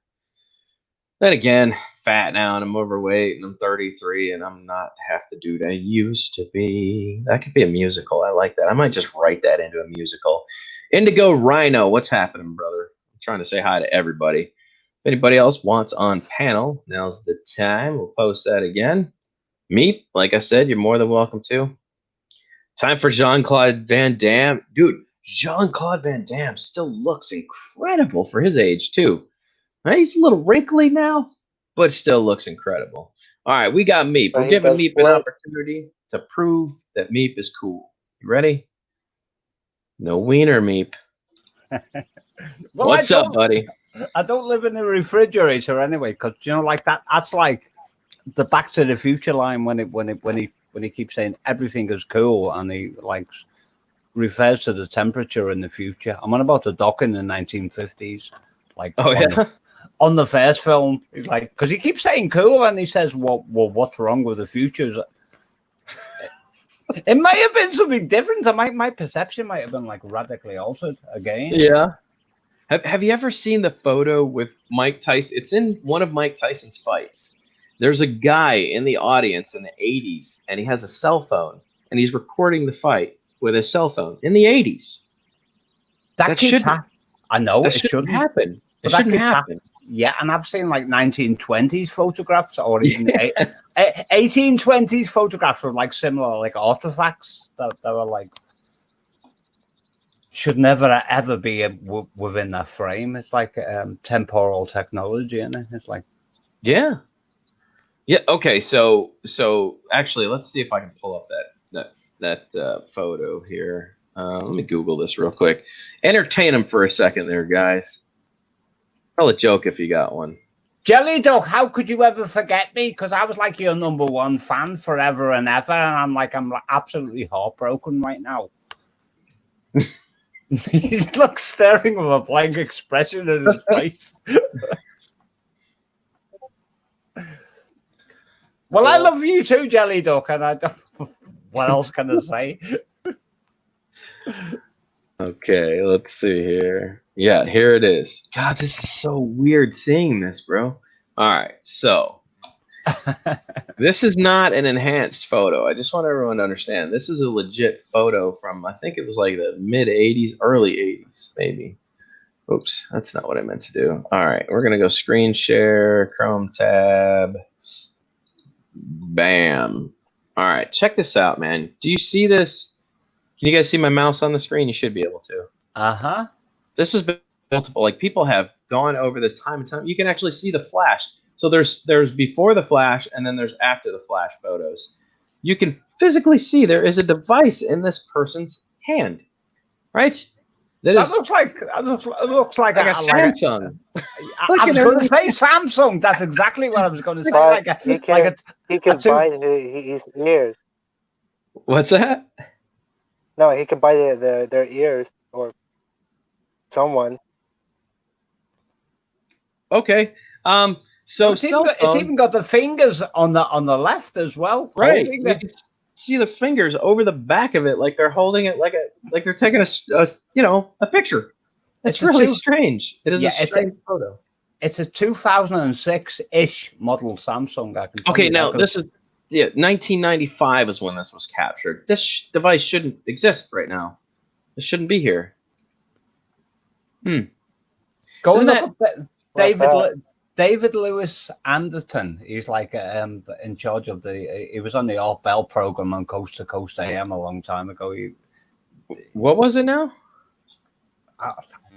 Then again, fat now and I'm overweight and I'm 33 and I'm not half the dude I used to be. That could be a musical. I like that. I might just write that into a musical. Indigo Rhino, what's happening, brother? I'm trying to say hi to everybody. If anybody else wants on panel, now's the time. We'll post that again. Meep, like I said, you're more than welcome to. Time for Jean-Claude Van Damme. Dude, Jean-Claude Van Damme still looks incredible for his age, too. He's a little wrinkly now, but still looks incredible. All right, we got Meep. We're giving Meep an opportunity to prove that Meep is cool. You ready? No wiener, Meep. Well, what's up, buddy? I don't live in a refrigerator anyway, because you know, like that. That's like the Back to the Future line when he keeps saying everything is cool, and he like refers to the temperature in the future. I'm on about the dock in the 1950s, like on the first film. He's like, because he keeps saying cool, and he says, "Well, what's wrong with the future?" It might have been something different. My perception might have been like radically altered again. Yeah. Have you ever seen the photo with Mike Tyson? It's in one of Mike Tyson's fights. There's a guy in the audience in the 80s, and he has a cell phone, and he's recording the fight with his cell phone in the 80s. That shouldn't. I know it shouldn't happen. It shouldn't happen. Yeah, and I've seen like 1920s photographs or even 1820s photographs of like similar like artifacts that were like should never ever be within that frame. It's like temporal technology, and it's like Yeah. Okay. So actually, let's see if I can pull up that photo here. Let me Google this real quick. Entertain them for a second, there, guys. Tell a joke if you got one. Jelly Duck, how could you ever forget me? Because I was like your #1 fan forever and ever, and I'm absolutely heartbroken right now. He's like staring with a blank expression in his face. Well, I love you too, Jelly Duck, and I don't. What else can I say? Okay, let's see here. Yeah, here it is. God, this is so weird seeing this, bro. All right, so this is not an enhanced photo. I just want everyone to understand. This is a legit photo from, I think it was like the mid 80s, early 80s, maybe. Oops, that's not what I meant to do. All right, we're going to go screen share, Chrome tab. Bam. All right, check this out, man. Do you see this? Can you guys see my mouse on the screen? You should be able to. Uh-huh. This has been multiple. Like, people have gone over this time and time. You can actually see the flash. So there's before the flash, and then there's after the flash photos. You can physically see there is a device in this person's hand, right? That looks like a Samsung. I was going to say Samsung. That's exactly what I was going to say. He can bite his ears. What's that? No, he can bite their ears or someone. Okay. So it's even got the fingers on the left as well. Right. You can see the fingers over the back of it, like they're holding it like they're taking a picture. It's really strange. It is a strange photo. It's a 2006-ish model Samsung. Okay, now this is 1995 is when this was captured. This device shouldn't exist right now. This shouldn't be here. Go and look up David Lewis Anderton. He's like in charge of he was on the Art Bell program on Coast to Coast AM a long time ago. What was it now?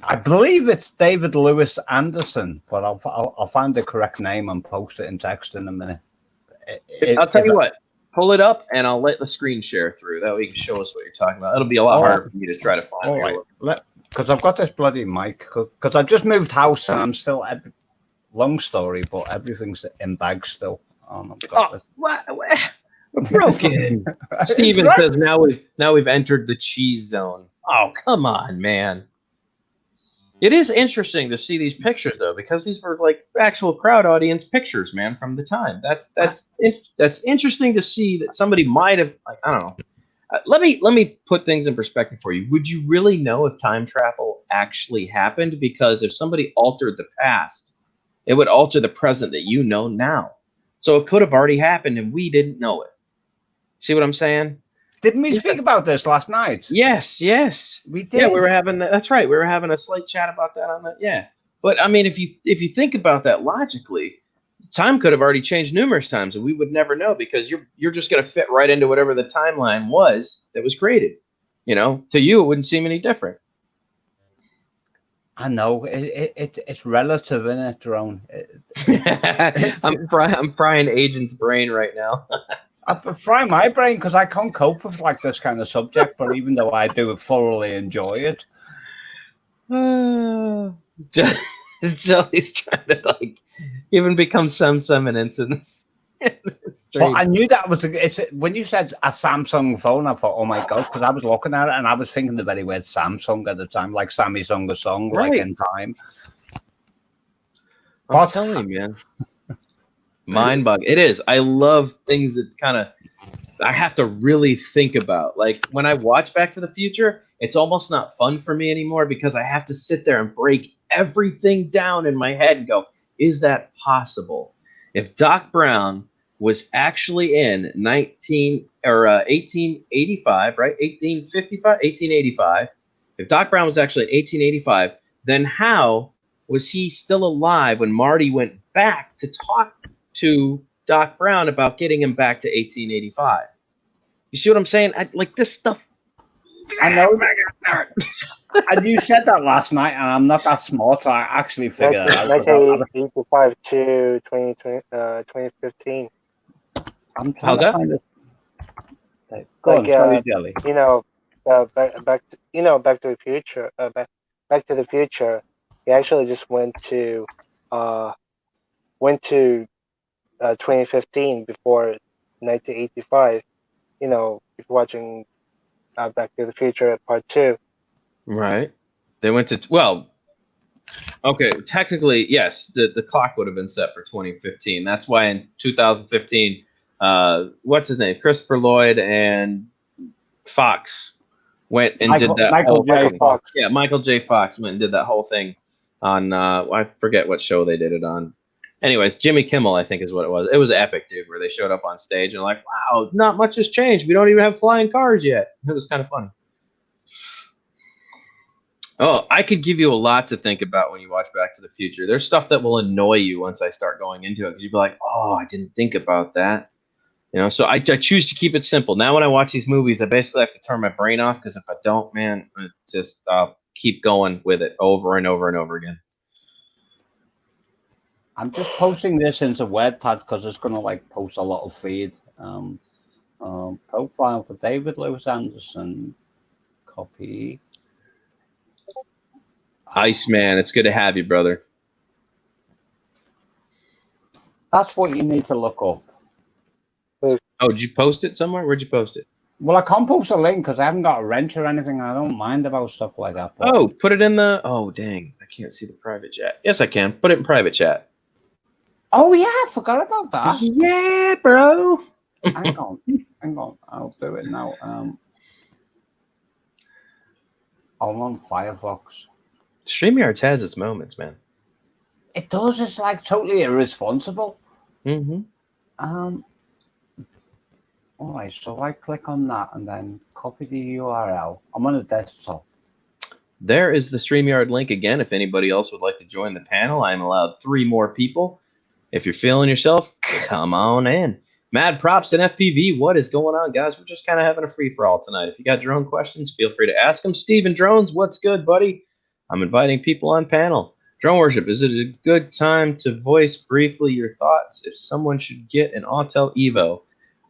I believe it's David Lewis Anderson, but I'll find the correct name and post it in text in a minute. I'll tell you what. Pull it up, and I'll let the screen share through. That way you can show us what you're talking about. It'll be a lot harder for me to try to find. All right, because I've got this bloody mic. Because I just moved house, and I'm still. Long story, but everything's in bags still. What? We're broken. Steven says now we've entered the cheese zone. Oh, come on, man. It is interesting to see these pictures though, because these were like actual crowd audience pictures, man, from the time. That's interesting to see that somebody might have, like, I don't know. Let me put things in perspective for you. Would you really know if time travel actually happened? Because if somebody altered the past, it would alter the present that you know now. So it could have already happened and we didn't know it. See what I'm saying? Didn't we speak about this last night? Yes. We did. Yeah, we were having that's right. We were having a slight chat about that on that. Yeah. But I mean, if you think about that logically, time could have already changed numerous times and we would never know, because you're just going to fit right into whatever the timeline was that was created. You know, to you it wouldn't seem any different. I know it's relative, isn't it, Drone? I'm frying Agent's brain right now. I'm frying my brain because I can't cope with like this kind of subject. But even though I do thoroughly enjoy it, Jelly's trying to like even become some eminence in this. But I knew that was when you said a Samsung phone. I thought, oh my god, because I was looking at it and I was thinking the very word Samsung at the time, like Sammy sung a song, right, like in time. I'm telling you, man, mind bug. It is. I love things that kind of I have to really think about. Like when I watch Back to the Future, it's almost not fun for me anymore because I have to sit there and break everything down in my head and go, is that possible? If Doc Brown was actually in 1885, right? 1885. If Doc Brown was actually in 1885, then how was he still alive when Marty went back to talk to Doc Brown about getting him back to 1885? You see what I'm saying? Like this stuff. I know. And you said that last night, and I'm not that smart, so I actually figured it out. 1985 to 2015. I'm trying How's to that? find it. Go on, sorry, Jelly. You know, back to the Future. Back to the Future. He actually just went to 2015 before 1985. You know, if you're watching Back to the Future Part 2. Right. They went to okay, technically, yes, the clock would have been set for 2015. That's why in 2015, what's his name? Christopher Lloyd and Fox went and did that Michael whole J. thing. Fox. Yeah, Michael J. Fox went and did that whole thing on I forget what show they did it on. Anyways, Jimmy Kimmel, I think is what it was. It was epic, dude, where they showed up on stage and like, wow, not much has changed. We don't even have flying cars yet. It was kind of funny. Oh, I could give you a lot to think about when you watch Back to the Future. There's stuff that will annoy you once I start going into it because you'll be like, oh, I didn't think about that. You know, so I choose to keep it simple. Now, when I watch these movies, I basically have to turn my brain off because if I don't, man, I'll keep going with it over and over and over again. I'm just posting this into WordPad because it's going to like post a lot of feed. Profile for David Lewis Anderson. Copy. Iceman, it's good to have you, brother. That's what you need to look up. Oh, did you post it somewhere? Where'd you post it? Well, I can't post a link because I haven't got a wrench or anything. I don't mind about stuff like that. But... Oh, put it in the... Oh, dang. I can't see the private chat. Yes, I can. Put it in private chat. Oh, yeah. I forgot about that. Yeah, bro. Hang on. I'll do it now. I'm on Firefox. StreamYards has its moments, man. It does. It's like totally irresponsible. Mm-hmm. All right, so I click on that and then copy the URL. I'm on a desktop. There is the StreamYard link again. If anybody else would like to join the panel, I'm allowed 3 more people. If you're feeling yourself, come on in. Mad props and FPV. What is going on, guys? We're just kind of having a free-for-all tonight. If you got drone questions, feel free to ask them. Steven Drones, what's good, buddy? I'm inviting people on panel. Drone worship, is it a good time to voice briefly your thoughts if someone should get an Autel Evo?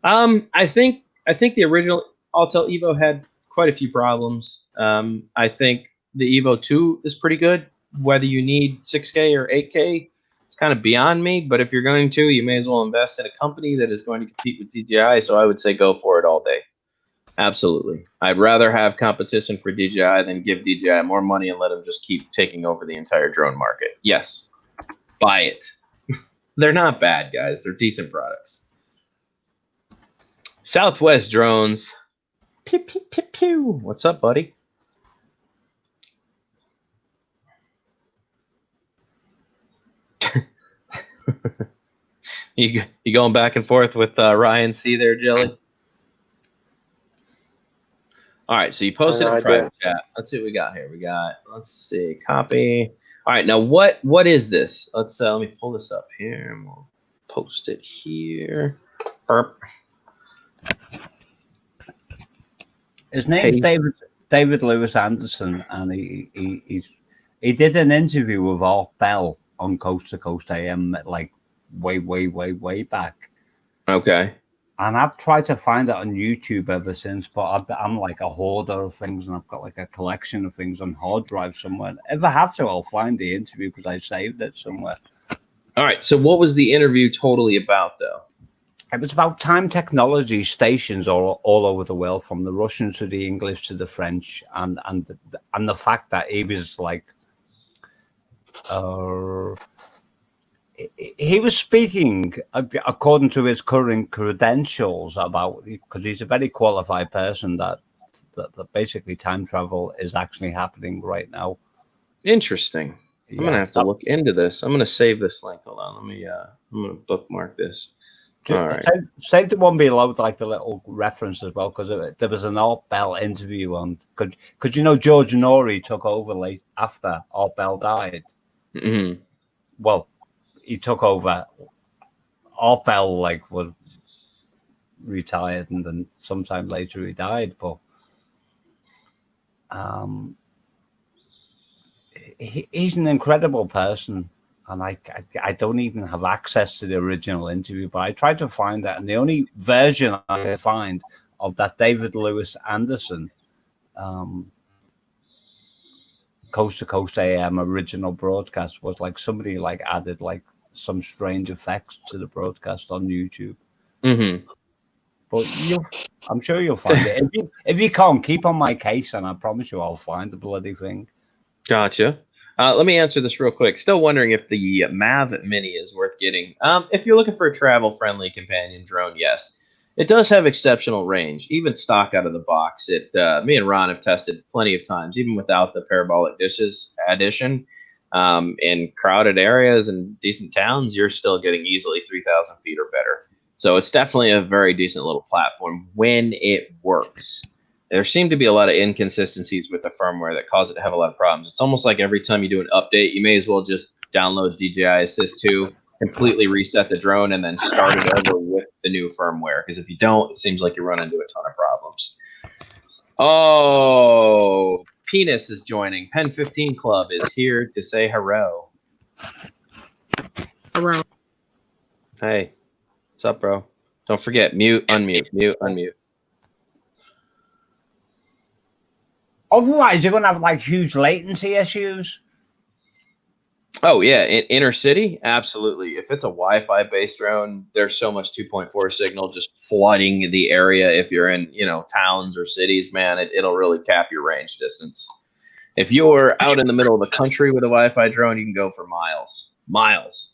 I think the original Autel Evo had quite a few problems. I think the Evo 2 is pretty good. Whether you need 6K or 8K, it's kind of beyond me. But if you're going to, you may as well invest in a company that is going to compete with DJI. So I would say go for it all day. Absolutely. I'd rather have competition for DJI than give DJI more money and let them just keep taking over the entire drone market. Yes, buy it. They're not bad, guys. They're decent products. Southwest Drones. Pew, pew, pew, pew. What's up, buddy? you going back and forth with Ryan C there, Jelly? All right, so you posted in private chat. Let's see what we got here. Let's see, copy. All right, now what is this? Let me pull this up here and we'll post it here. Burp. His name's David Lewis Anderson, and he did an interview with Art Bell on Coast to Coast AM like way back. Okay. And I've tried to find it on YouTube ever since, but I'm like a hoarder of things, and I've got like a collection of things on hard drive somewhere. If I have to, I'll find the interview because I saved it somewhere. All right. So what was the interview totally about, though? It was about time technology stations all over the world, from the Russian to the English to the French, and the fact that he was like, he was speaking according to his current credentials about, because he's a very qualified person, that basically time travel is actually happening right now. Interesting. Yeah. I'm gonna have to look into this. I'm gonna save this link. Hold on. I'm gonna bookmark this. All right. Save the one below, like the little reference as well, because there was an Art Bell interview on, because you know George Norrie took over late after Art Bell died. Mm-hmm. Well, he took over. Art Bell was retired, and then sometime later he died. But he's an incredible person, and I don't even have access to the original interview, but I tried to find that, and the only version I could find of that David Lewis Anderson Coast to Coast AM original broadcast was like somebody like added like some strange effects to the broadcast on YouTube. Mm-hmm. But I'm sure you'll find it. If you can't, keep on my case, and I promise you I'll find the bloody thing. Gotcha. Let me answer this real quick. Still wondering if the Mav Mini is worth getting. If you're looking for a travel-friendly companion drone, yes. It does have exceptional range, even stock out of the box. Me and Ron have tested plenty of times, even without the parabolic dishes addition. In crowded areas and decent towns, you're still getting easily 3,000 feet or better. So it's definitely a very decent little platform when it works. There seem to be a lot of inconsistencies with the firmware that cause it to have a lot of problems. It's almost like every time you do an update, you may as well just download DJI Assist 2, completely reset the drone, and then start it over with the new firmware. Because if you don't, it seems like you run into a ton of problems. Oh, Penis is joining. Pen 15 Club is here to say hello. Hello. Hey, what's up, bro? Don't forget, mute, unmute, mute, unmute. Otherwise, you're going to have like huge latency issues. Oh, yeah. In inner city? Absolutely. If it's a Wi-Fi based drone, there's so much 2.4 signal just flooding the area. If you're in, towns or cities, man, it'll really cap your range distance. If you're out in the middle of the country with a Wi-Fi drone, you can go for miles. Miles.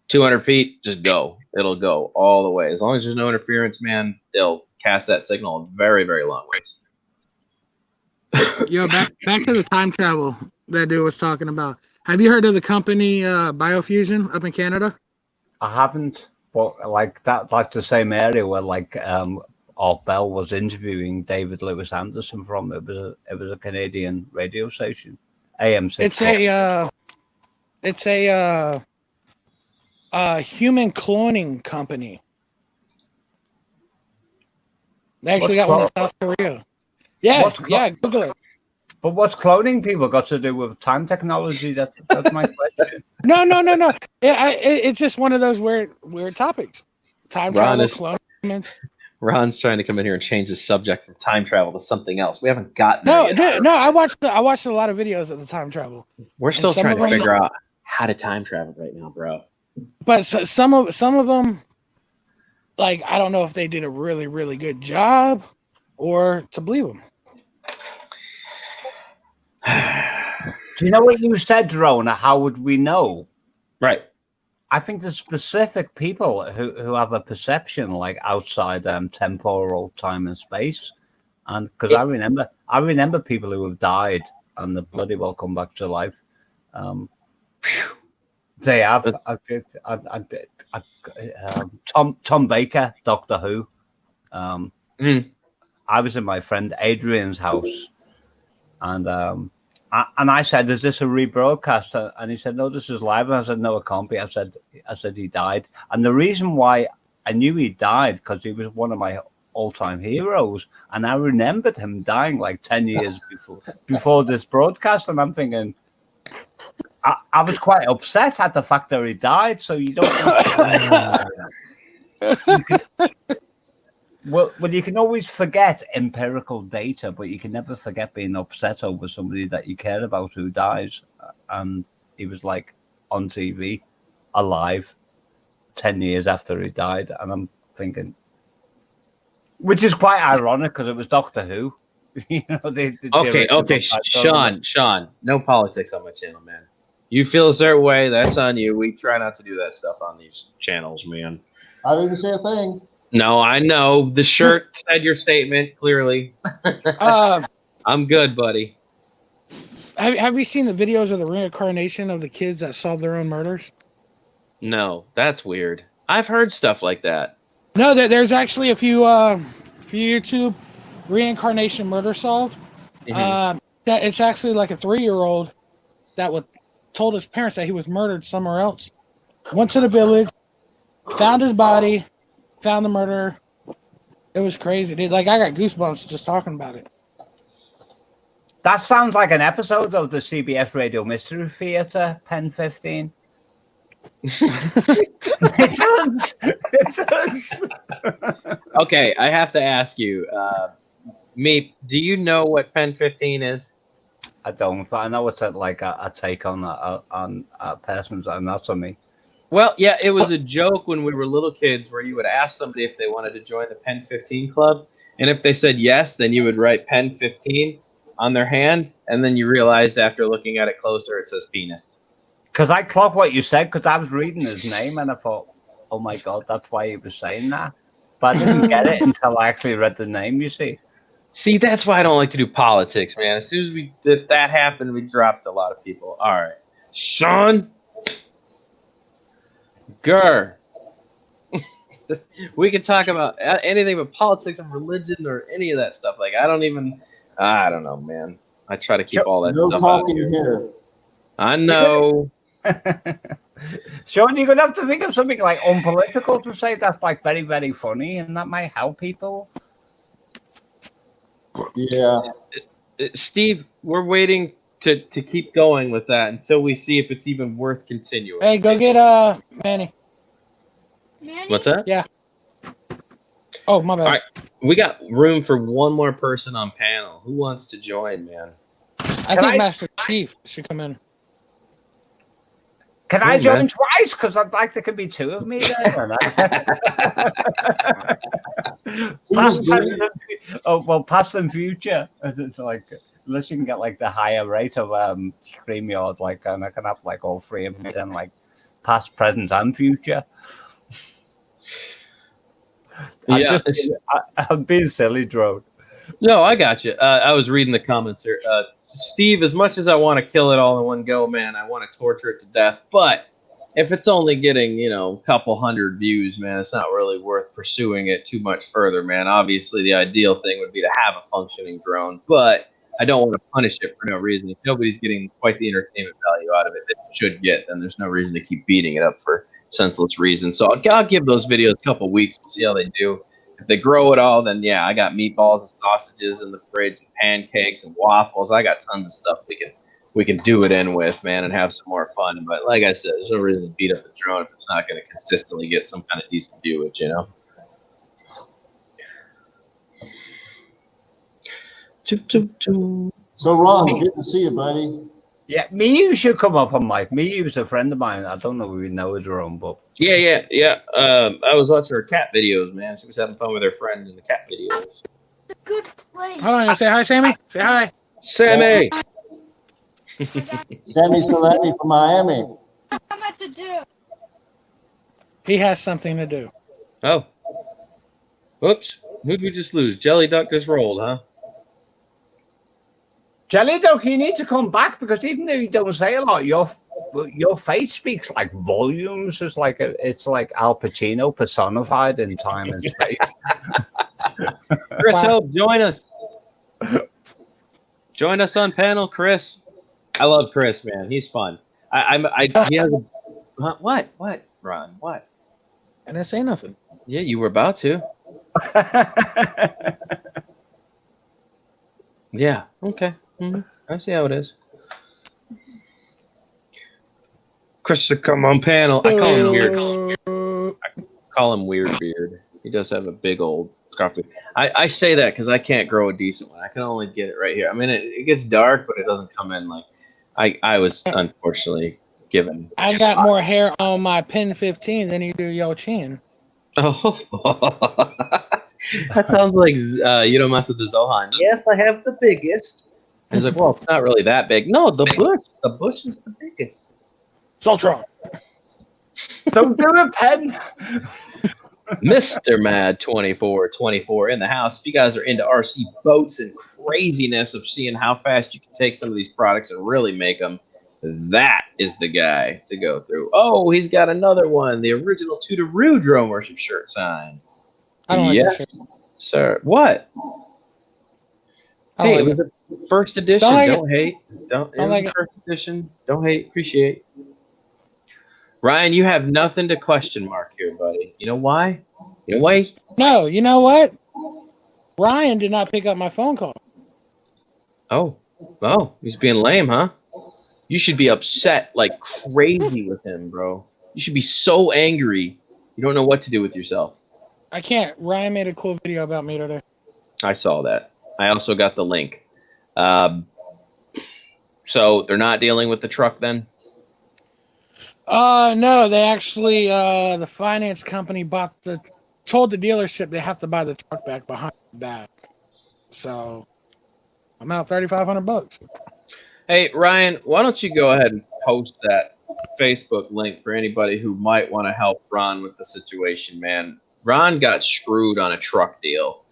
200 feet, just go. It'll go all the way. As long as there's no interference, man, they'll cast that signal very, very long ways. Yo, back to the time travel that dude was talking about. Have you heard of the company Biofusion up in Canada? I haven't, but like that's the same area where like Art Bell was interviewing David Lewis Anderson from. It was a Canadian radio station, AM6. It's a human cloning company. They actually got one in South Korea. Yeah, Google it. But what's cloning people got to do with time technology? That's my question. No. It's just one of those weird topics. Time travel, cloning. Ron's trying to come in here and change the subject from time travel to something else. We haven't gotten there yet. I watched a lot of videos of the time travel. We're still trying to figure out how to time travel right now, bro. But some of them, like, I don't know if they did a really, really good job or to believe them. Do you know what you said, Rona? How would we know? Right. I think there's specific people who have a perception like outside temporal time and space, and because I remember people who have died and the bloody well come back to life. They have. Tom Baker, Doctor Who. I was in my friend Adrian's house, and I said, "Is this a rebroadcast?" And he said, "No, this is live." And I said, "No, it can't be." I said he died, and the reason why I knew he died because he was one of my all-time heroes, and I remembered him dying like 10 years before this broadcast, and I'm thinking. I was quite upset at the fact that he died, so you don't. Well, you can always forget empirical data, but you can never forget being upset over somebody that you care about who dies. And he was like on TV, alive, 10 years after he died, and I'm thinking, which is quite ironic because it was Doctor Who. Okay, Sean, no politics on my channel, man. You feel a certain way, that's on you. We try not to do that stuff on these channels, man. I didn't say a thing. No, I know. The shirt said your statement, clearly. I'm good, buddy. Have you seen the videos of the reincarnation of the kids that solved their own murders? No, that's weird. I've heard stuff like that. No, there's actually a few YouTube reincarnation murder solved. Mm-hmm. That it's actually like a 3-year-old that told his parents that he was murdered somewhere else. Went to the village, found his body, found the murderer. It was crazy, dude. Like, I got goosebumps just talking about it. That sounds like an episode of the CBS Radio Mystery Theater, Pen 15. It does. It does. Okay, I have to ask you, Meep, do you know what Pen 15 is? I don't, but I know it's like a take on a person's anatomy. Well, yeah, it was a joke when we were little kids where you would ask somebody if they wanted to join the Pen 15 club, and if they said yes, then you would write Pen 15 on their hand, and then you realized after looking at it closer, it says penis. Because I clocked what you said, because I was reading his name, and I thought, oh my God, that's why he was saying that. But I didn't get it until I actually read the name, you see. See, that's why I don't like to do politics, man. As soon as that happened, we dropped a lot of people. All right. Sean Gurr. We can talk about anything but politics and religion or any of that stuff. Like, I don't know, man. I try to keep all that stuff out here. I know. Sean, you're going to have to think of something like unpolitical to say that's like very, very funny, and that might help people. Yeah. Steve, we're waiting to keep going with that until we see if it's even worth continuing. Hey, go get Manny. What's that? Yeah. Oh, my bad. All right. We got room for one more person on panel. Who wants to join, man? I think Master Chief should come in. Can I join twice? Because I'd like there could be two of me there. Past, present, past and future. It's like, unless you can get like the higher rate of StreamYard, like, and I can have like all three of me, then like past, present, and future. I'm being silly, Drone. No, I got you. I was reading the comments here. Steve, as much as I want to kill it all in one go, man, I want to torture it to death. But if it's only getting, a couple hundred views, man, it's not really worth pursuing it too much further, man. Obviously, the ideal thing would be to have a functioning drone, but I don't want to punish it for no reason. If nobody's getting quite the entertainment value out of it that it should get, then there's no reason to keep beating it up for senseless reasons. So I'll give those videos a couple weeks. We'll see how they do. If they grow at all, then yeah, I got meatballs and sausages in the fridge and pancakes and waffles. I got tons of stuff we can do it in with, man, and have some more fun. But like I said, there's no reason to beat up the drone if it's not going to consistently get some kind of decent viewage, So Ron, good to see you, buddy. Yeah, you should come up on mic. You's a friend of mine. I don't know if we know a drone, but yeah. I was watching her cat videos, man. She was having fun with her friend in the cat videos. Good place. Hold on, say hi, Sammy. Say hi. Sammy. Sammy Salami from Miami. How much to do? He has something to do. Oh. Whoops. Who'd we just lose? Jelly Duck just rolled, huh? Jelly Duck, you need to come back, because even though you don't say a lot, your face speaks like volumes. It's like Al Pacino personified in time and space. Chris, help join us. Join us on panel, Chris. I love Chris, man. He's fun. He has a, what, Ron? What? I didn't say nothing. Yeah, you were about to. Yeah. Okay. I see how it is. Chris should come on panel. I call him Weird. I call him Weird Beard. He does have a big old scarf. I say that because I can't grow a decent one. I can only get it right here. I mean, it gets dark, but it doesn't come in like I was unfortunately given. I got more hair on my Pen 15 than you do your chin. Oh, that sounds like you don't mess with the Zohan. Yes, I have the biggest. I was like, well, it's not really that big. No, the bush is the biggest. Zoltron. Don't do it, Pen. Mr. Mad 2424 in the house. If you guys are into RC boats and craziness of seeing how fast you can take some of these products and really make them, that is the guy to go through. Oh, he's got another one. The original Tootaroo Drone Worship shirt sign. I don't like that shirt. Sir. What? Hey, it was the first edition. Don't hate. Don't like it. First edition. Don't hate. Appreciate. Ryan, you have nothing to question mark here, buddy. You know why? No, you know what? Ryan did not pick up my phone call. Oh. Oh, he's being lame, huh? You should be upset like crazy with him, bro. You should be so angry. You don't know what to do with yourself. I can't. Ryan made a cool video about me today. I saw that. I also got the link. So they're not dealing with the truck then? No, they actually, the finance company told the dealership they have to buy the truck back behind the back. So I'm out $3,500. Hey, Ryan, why don't you go ahead and post that Facebook link for anybody who might want to help Ron with the situation, man. Ron got screwed on a truck deal.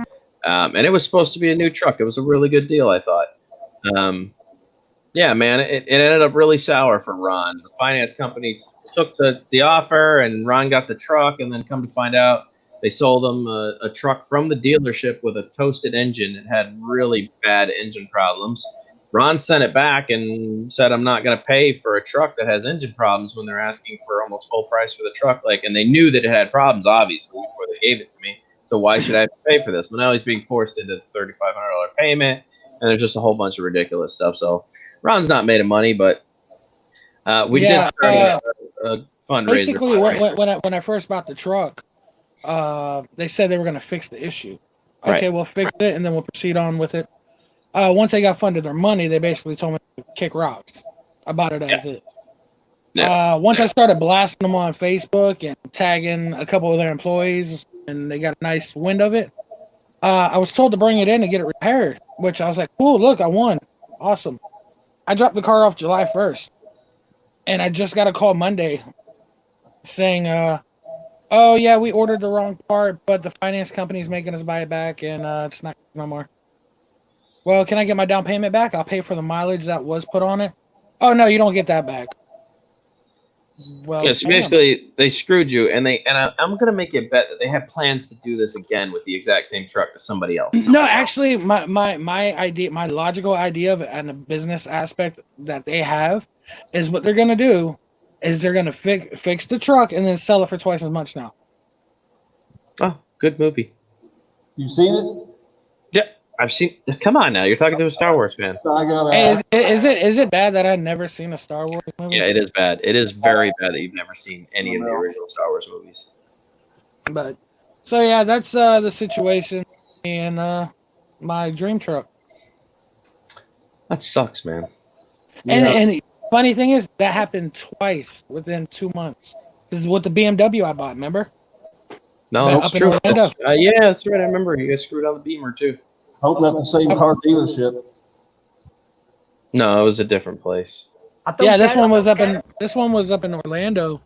And it was supposed to be a new truck. It was a really good deal, I thought. Yeah, man, it ended up really sour for Ron. The finance company took the offer, and Ron got the truck, and then come to find out, they sold him a truck from the dealership with a toasted engine. It had really bad engine problems. Ron sent it back and said, I'm not going to pay for a truck that has engine problems when they're asking for almost full price for the truck. And they knew that it had problems, obviously, before they gave it to me. So why should I have to pay for this? Well, now he's being forced into the $3,500 payment, and there's just a whole bunch of ridiculous stuff. So Ron's not made of money, but we did start a fundraiser. Basically, when I first bought the truck, they said they were going to fix the issue. Okay, Right. we'll fix it, and then we'll proceed on with it. Once they got funded their money, they basically told me to kick rocks about it as is. Yeah. Once I started blasting them on Facebook and tagging a couple of their employees, and they got a nice wind of it, I was told to bring it in and get it repaired, which I was like, cool, look, I won. Awesome. I dropped the car off July 1st, and I just got a call Monday saying, oh, yeah, we ordered the wrong part, but the finance company's making us buy it back, and it's not no more. Well, can I get my down payment back? I'll pay for the mileage that was put on it. Oh, no, you don't get that back. Well, yeah, so basically, they screwed you, and I'm going to make you a bet that they have plans to do this again with the exact same truck to somebody else. No, actually, my idea, my logical idea of it and the business aspect that they have is what they're going to do is they're going to fix the truck and then sell it for twice as much now. Oh, good movie. You seen it? Yeah, I've seen. Come on now, you're talking to a Star Wars fan. So I gotta Hey, ask. is it bad that I've never seen a Star Wars movie? Yeah, it is bad. It is very bad that you've never seen any of the original Star Wars movies. But so yeah, that's the situation and my dream truck. That sucks, man. And funny thing is that happened twice within 2 months. This is with the BMW I bought, remember? No, Up that's in true. Orlando. Yeah, that's right. I remember you guys screwed on the Beamer too. Hope not the same car dealership. No, it was a different place. Yeah, this one was up in Orlando,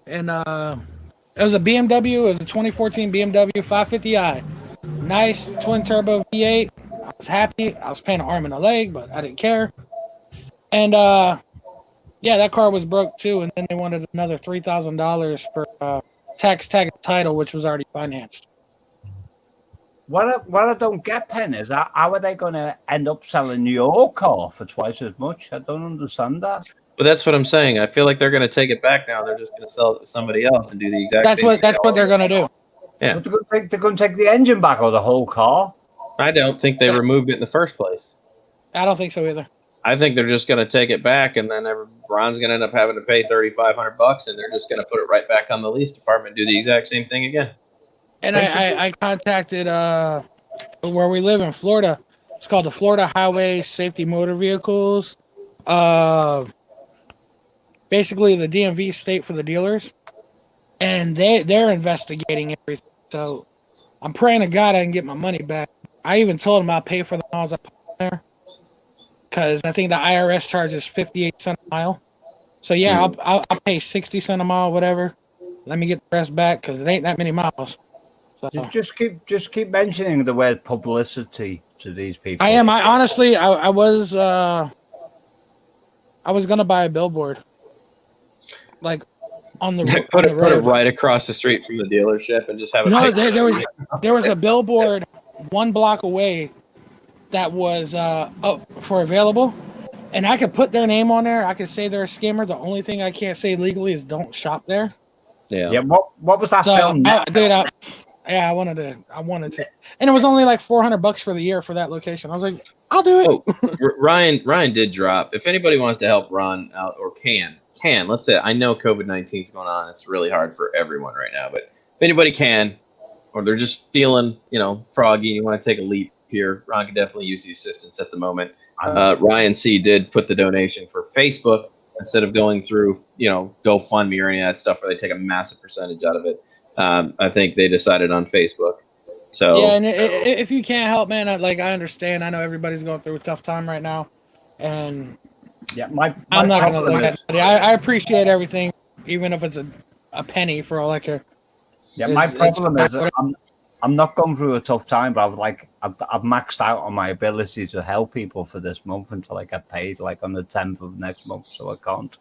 and it was a BMW. It was a 2014 BMW 550i, nice twin turbo V8. I was happy. I was paying an arm and a leg, but I didn't care. And yeah, that car was broke too, and then they wanted another $3,000 for tax tag and title, which was already financed. What I don't get, Penn, is how are they going to end up selling your car for twice as much? I don't understand that. But that's what I'm saying. I feel like they're going to take it back now. They're just going to sell it to somebody else and do the exact same thing. That's what they're gonna do. Yeah. But they're going to take the engine back or the whole car. I don't think they removed it in the first place. I don't think so either. I think they're just going to take it back, and then Ron's going to end up having to pay $3,500, and they're just going to put it right back on the lease department, do the exact same thing again. And I contacted where we live in Florida. It's called the Florida Highway Safety Motor Vehicles. Basically the DMV state for the dealers, and they're investigating everything. So I'm praying to God I can get my money back. I even told them I'll pay for the miles I put on there, because I think the IRS charges 58 cents a mile. So yeah, I'll pay 60 cents a mile, whatever. Let me get the rest back, because it ain't that many miles. So Just keep mentioning the word publicity to these people. I am. I honestly, I was gonna buy a billboard, like on the Put on the it road. right across the street from the dealership and just have it. No, there was a billboard 1 block away that was up for available, and I could put their name on there. I could say they're a scammer. The only thing I can't say legally is don't shop there. Yeah. What was that So film? I wanted to, and it was only like $400 for the year for that location. I was like, I'll do it. Oh, Ryan did drop. If anybody wants to help Ron out or can, let's say, I know COVID-19 is going on. It's really hard for everyone right now, but if anybody can, or they're just feeling, froggy, and you want to take a leap here, Ron can definitely use the assistance at the moment. Ryan C did put the donation for Facebook instead of going through, GoFundMe or any of that stuff where they take a massive percentage out of it. I think they decided on Facebook. So yeah, and if you can't help, man, I understand. I know everybody's going through a tough time right now, and Yeah, I'm not gonna look at it. I appreciate everything, even if it's a penny for all I care. Yeah, my problem is I'm not going through a tough time, but I've maxed out on my ability to help people for this month until I get paid, like on the 10th of next month, so I can't.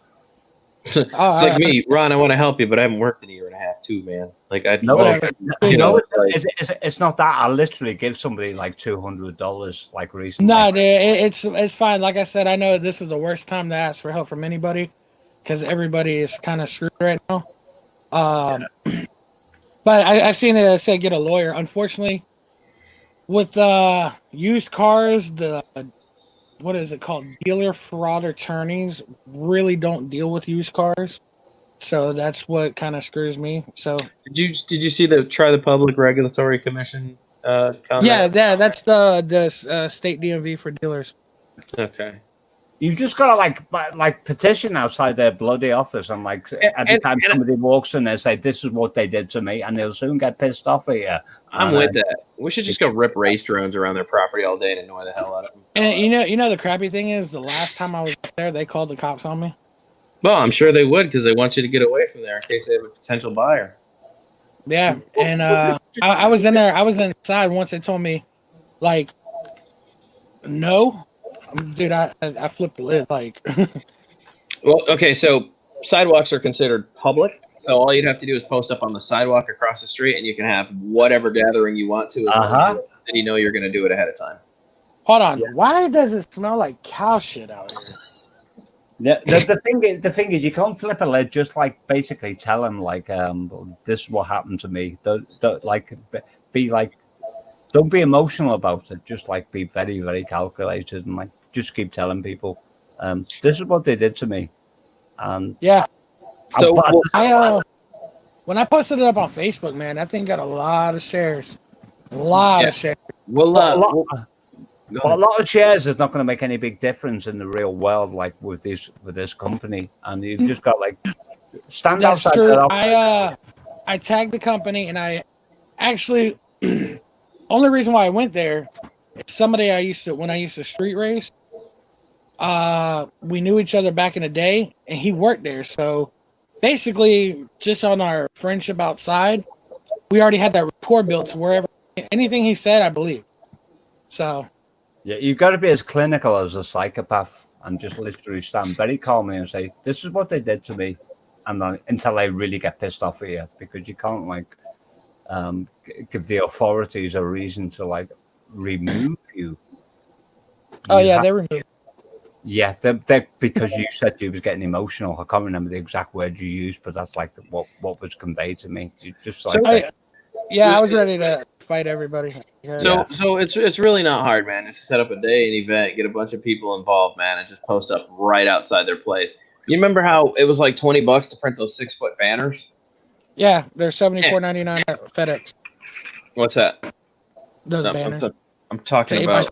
It's like me, Ron. I want to help you, but I haven't worked in a year and a half too, man. Like I it's not that. I literally give somebody like $200 like recently. No, it's fine. Like I said, I know this is the worst time to ask for help from anybody because everybody is kind of screwed right now. But I've seen it say get a lawyer. Unfortunately, with used cars, what is it called? Dealer fraud attorneys really don't deal with used cars, so that's what kind of screws me. So did you see the Public Regulatory Commission comment? Yeah, that's the state DMV for dealers. Okay. You just gotta like petition outside their bloody office, and every time somebody walks in, they say this is what they did to me, and they'll soon get pissed off at you. I'm with that. We should just go rip race drones around their property all day and annoy the hell out of them. And you know the crappy thing is, the last time I was up there, they called the cops on me. Well, I'm sure they would because they want you to get away from there in case they have a potential buyer. Yeah, and I was in there. I was inside once. They told me, no. Dude, I flipped the lid, Well, okay, so sidewalks are considered public, so all you'd have to do is post up on the sidewalk across the street, and you can have whatever gathering you want to, as long as you know you're going to do it ahead of time. Hold on, why does it smell like cow shit out here? The thing is, you can't flip a lid. Just basically tell them this is what happened to me. Don't be emotional about it. Just be very, very calculated and just keep telling people, this is what they did to me. And yeah. So when I posted it up on Facebook, man, that thing got a lot of shares. A lot of shares. Well, a lot of shares is not going to make any big difference in the real world, with this company. And you've just got stand outside that office. I tagged the company, and I actually only reason why I went there is somebody when I used to street race. We knew each other back in the day, and he worked there. So basically, just on our friendship outside, we already had that rapport built to wherever anything he said, I believe. So yeah, you've got to be as clinical as a psychopath and just literally stand very calmly and say, "This is what they did to me," and then until they really get pissed off at you, because you can't give the authorities a reason to remove you. They removed. Yeah, they because you said you was getting emotional. I can't remember the exact word you used, but that's what was conveyed to me. You just I was ready to fight everybody. Yeah. So it's really not hard, man. Just to set up a day, an event, get a bunch of people involved, man, and just post up right outside their place. You remember how it was like $20 to print those 6-foot banners? Yeah, they're $74.99 at FedEx. What's that? Those banners. I'm talking about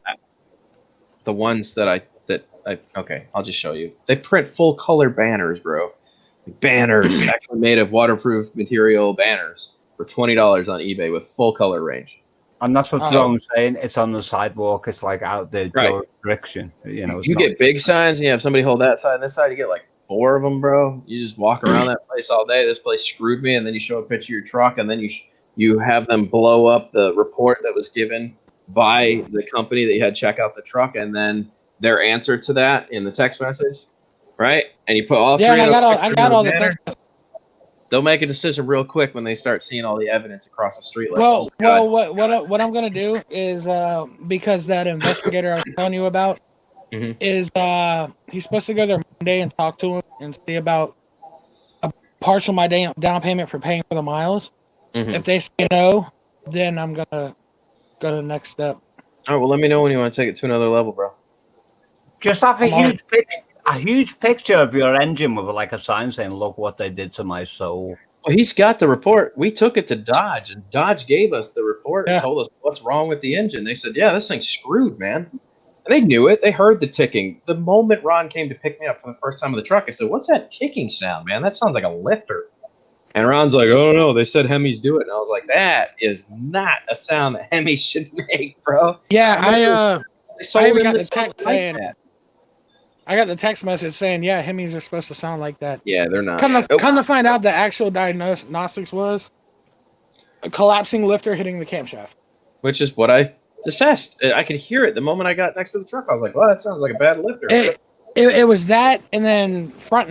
the ones that okay, I'll just show you. They print full color banners, bro. Banners actually made of waterproof material banners for $20 on eBay with full color range. And that's what John's saying. It's on the sidewalk. It's out there jurisdiction. You get big signs and you have somebody hold that side and this side. You get 4 of them, bro. You just walk around that place all day. This place screwed me. And then you show a picture of your truck, and then you have them blow up the report that was given by the company that you had check out the truck, and then their answer to that in the text message, right? And you put all three. I got all the text. They'll make a decision real quick when they start seeing all the evidence across the street. What I'm gonna do is because that investigator I was telling you about is he's supposed to go there Monday and talk to him and see about a partial my down payment for paying for the miles. If they say no, then I'm gonna go to the next step. All right, well, let me know when you want to take it to another level, bro. Just have a I'm on. huge picture of your engine with like a sign saying, "Look what they did to my soul." Well, he's got the report. We took it to Dodge, and Dodge gave us the report and Yeah. told us what's wrong with the engine. They said, yeah, this thing's screwed, man. And they knew it. They heard the ticking. The moment Ron came to pick me up for the first time in the truck, I said, what's that ticking sound, man? That sounds like a lifter. And Ron's like, oh, no, they said Hemis do it. And I was like, that is not a sound that Hemis should make, bro. Yeah, They sold I even him got this the text like saying, that. I got the text message saying, yeah, Hemis are supposed to sound like that. Yeah, they're not. Come to find out, the actual diagnostics was a collapsing lifter hitting the camshaft. Which is what I assessed. I could hear it the moment I got next to the truck. I was like, well, that sounds like a bad lifter. It was that, and then front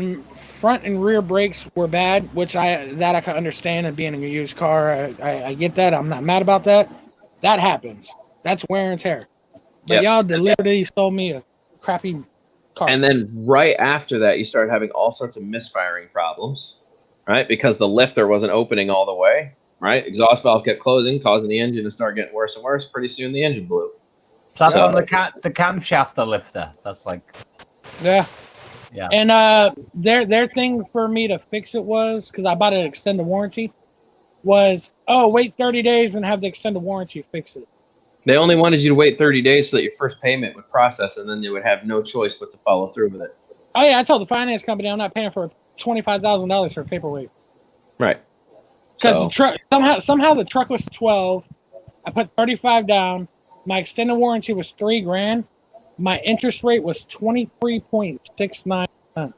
and rear brakes were bad, which I can understand. And being in a used car, I get that. I'm not mad about that. That happens. That's wear and tear. But Yep. y'all deliberately stole me a crappy car. And then right after that, you started having all sorts of misfiring problems, right? Because the lifter wasn't opening all the way, right? Exhaust valve kept closing, causing the engine to start getting worse and worse. Pretty soon, the engine blew. So that's So- on the camshaft lifter. That's like, Yeah. yeah. And their thing for me to fix it was, because I bought an extended warranty, was, wait 30 days and have the extended warranty fix it. They only wanted you to wait 30 days so that your first payment would process, and then they would have no choice but to follow through with it. Oh yeah, I told the finance company I'm not paying for $25,000 for paperweight. Right. Because So- the truck somehow the truck was 12. I put 35 down. My extended warranty was $3,000. My interest rate was 23.69%.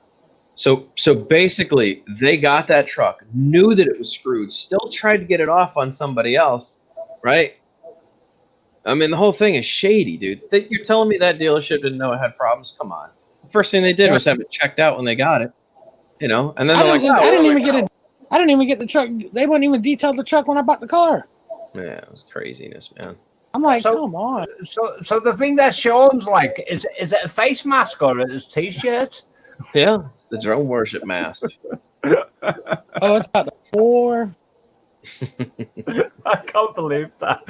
So basically, they got that truck, knew that it was screwed, still tried to get it off on somebody else, right? I mean, the whole thing is shady, dude. You're telling me that dealership didn't know it had problems? Come on. The first thing they did was have it checked out when they got it, you know? And then I they're didn't, like, I didn't even get the truck. They wouldn't even detail the truck when I bought the car. yeah, it was craziness, man. I'm like, So- come on. So the thing that Sean's like, is it a face mask or is it t-shirt? Yeah, it's the drone worship mask. Oh, it's about the 4. I can't believe that.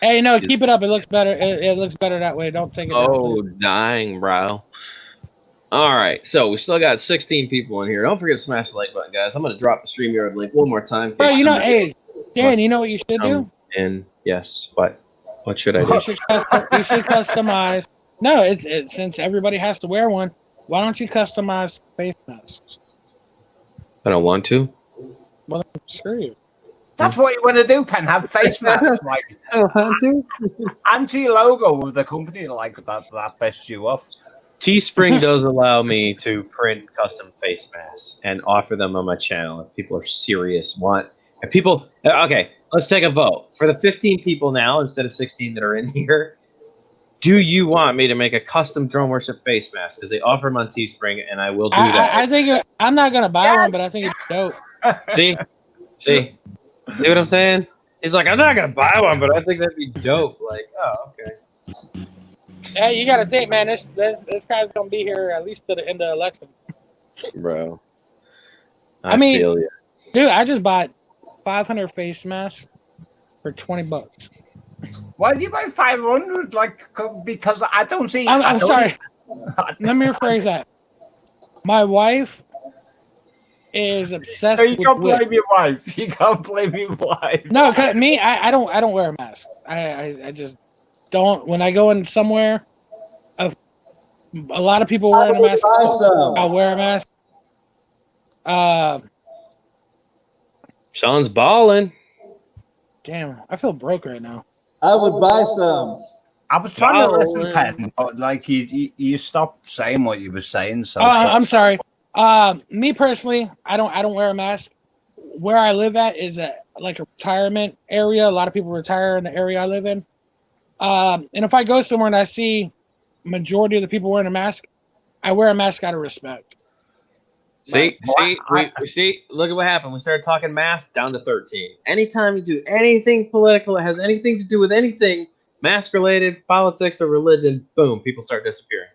Hey, no, keep it up. It looks better. It looks better that way. Don't take it down, Oh, please. dying, bro. All right, so we still got 16 people in here. Don't forget to smash the like button, guys. I'm going to drop the StreamYard link one more time. in Bro, case you know, somebody hey, Dan, wants you know what you should do? come in. Yes, what should I do? You should customize. No, it's since everybody has to wear one. Why don't you customize face masks? I don't want to. Well, screw you. That's what you want to do, Pen. Have face masks, like I don't want to. anti-logo of the company, like that bests you off. Teespring does allow me to print custom face masks and offer them on my channel if people are serious. Okay, let's take a vote. For the 15 people now, instead of 16 that are in here, do you want me to make a custom drone worship face mask? Because they offer them on Teespring, and I will do that. I think I'm not gonna buy one, but I think it's dope. See what I'm saying? He's like, I'm not gonna buy one, but I think that'd be dope. Like, oh, okay. Hey, you gotta think, man. This guy's gonna be here at least to the end of the election. Bro. I mean- feel you. Dude, I just bought 500 face masks for $20. Why do you buy 500? Like, because I don't see. I'm sorry. Let me rephrase that. My wife is obsessed You with can't whip. blame your wife. You can't blame your wife. No, 'cause me, I don't wear a mask. I just don't. When I go in somewhere, a lot of people wearing a mask. Buy some. I'll wear a mask. Sean's balling. Damn, I feel broke right now. I would buy some. I was trying to Wow. listen, Pen, but like you stopped saying what you were saying. So I'm sorry. Me personally, I don't wear a mask. Where I live at is like a retirement area. A lot of people retire in the area I live in. And if I go somewhere and I see majority of the people wearing a mask, I wear a mask out of respect. See, Well, see, look at what happened. We started talking masks down to 13. Anytime you do anything political that has anything to do with anything mask related, politics or religion, boom, people start disappearing.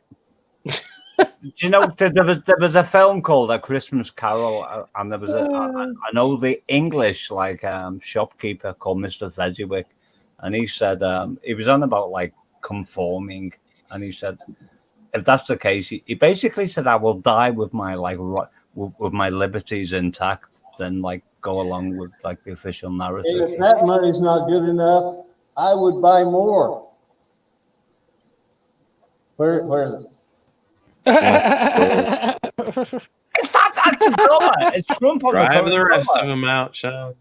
do you know there was a film called A Christmas Carol, and there was I know the English shopkeeper called Mr. Fezziwick, and he said he was on about like conforming, and he said if that's the case, he basically said I will die with my with my liberties intact, then like go along with like the official narrative. If that money's not good enough, I would buy more. Where is it? It's not that's the drummer. It's Trump on Drive the the rest of drummer. them out, Sean.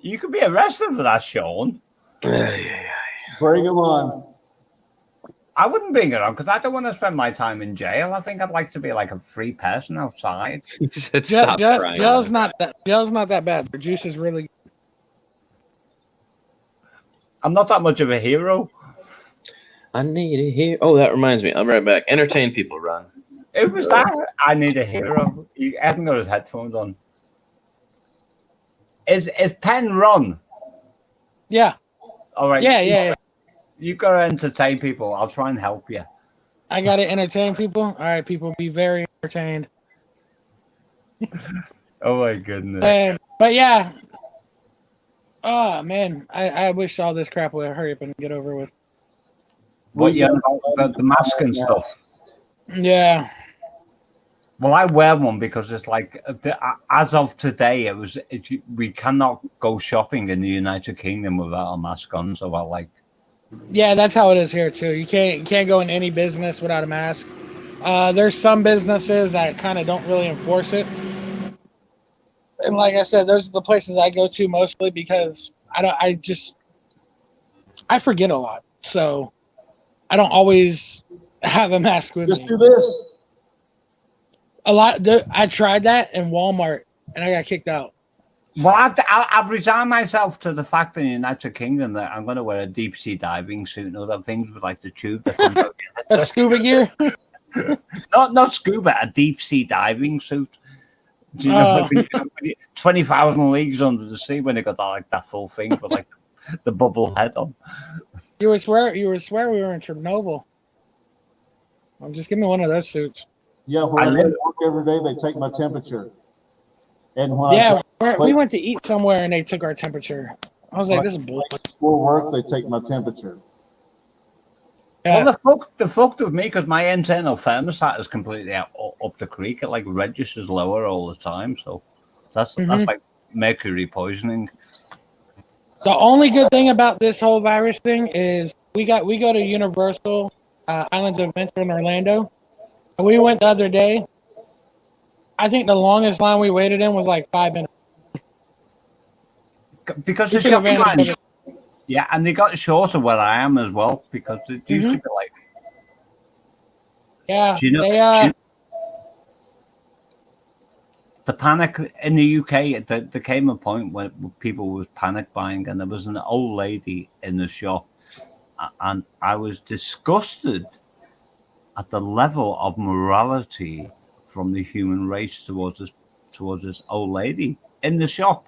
You could be arrested for that, Sean. Bring them on. I wouldn't bring it on because I don't want to spend my time in jail. I think I'd like to be like a free person outside. He said, "Stop crying." Jail's not that bad. The juice is really. I'm not that much of a hero. I need a hero. Oh, that reminds me. I'll be right back. Entertain people, Ron. It was that. I need a hero. He hasn't got his headphones on. Is Penn Ron? Yeah. All right. Yeah. You got to entertain people. I'll try and help you. I got to entertain people. All right, people, be very entertained. Oh my goodness. But yeah. Oh man, I wish all this crap would hurry up and get over with. What you about the mask and stuff? Yeah. Well, I wear one because it's like as of today, we cannot go shopping in the United Kingdom without a mask on. So I like. Yeah, that's how it is here too. You can't go in any business without a mask. There's some businesses that kind of don't really enforce it, and like I said, those are the places I go to mostly because I forget a lot, so I don't always have a mask with me. Just do this. A lot. I tried that in Walmart and I got kicked out. Well, I've resigned myself to the fact in the United Kingdom that I'm going to wear a deep sea diving suit and other things with like the tube that comes out. A scuba gear? Not scuba, a deep sea diving suit. Do you know, 20,000 leagues under the sea when they got that full thing with like the bubble head on. You would swear we were in Chernobyl. Just give me one of those suits. Yeah, when I go to work every day, they take my temperature. And when we went to eat somewhere and they took our temperature. I was like, this is bullshit. For work, they take my temperature. Yeah. Well, the fucked with me because my internal thermostat is completely up the creek. It like registers lower all the time. So that's like mercury poisoning. The only good thing about this whole virus thing is we go to Universal Islands of Adventure in Orlando. We went the other day. I think the longest line we waited in was like 5 minutes. Because the shopping line, yeah, and they got shorter where I am as well because it used to be like. Yeah, the panic in the UK. There came a point where people was panic buying, and there was an old lady in the shop, and I was disgusted at the level of morality from the human race towards this old lady in the shop.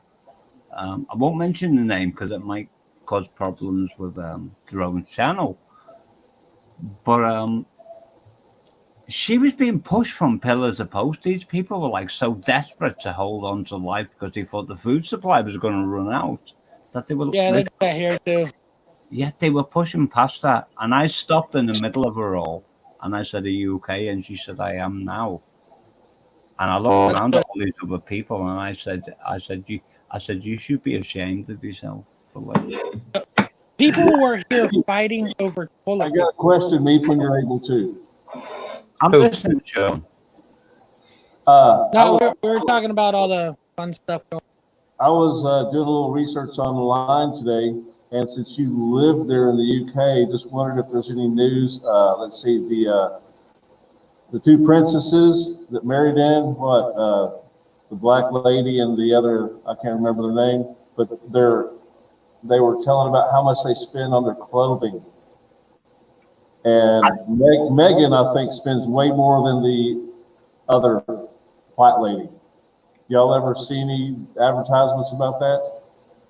I won't mention the name because it might cause problems with their own channel. But she was being pushed from pillars of posts. These people were like so desperate to hold on to life because they thought the food supply was going to run out that they were. Yeah, they did that here too. Yeah, they were pushing past that, and I stopped in the middle of her all, and I said, "Are you okay?" And she said, "I am now." And I looked around at all these other people, and I said, you should be ashamed of yourself for like. People were here fighting over toilet. I got a question, me, when you're able to. I'm listening, Joe. No, we were talking about all the fun stuff going on. I was doing a little research online today, and since you live there in the UK, just wondered if there's any news. Let's see, the two princesses that married in, the black lady and the other, I can't remember their name, but they were telling about how much they spend on their clothing. And Meghan, I think, spends way more than the other white lady. Y'all ever see any advertisements about that?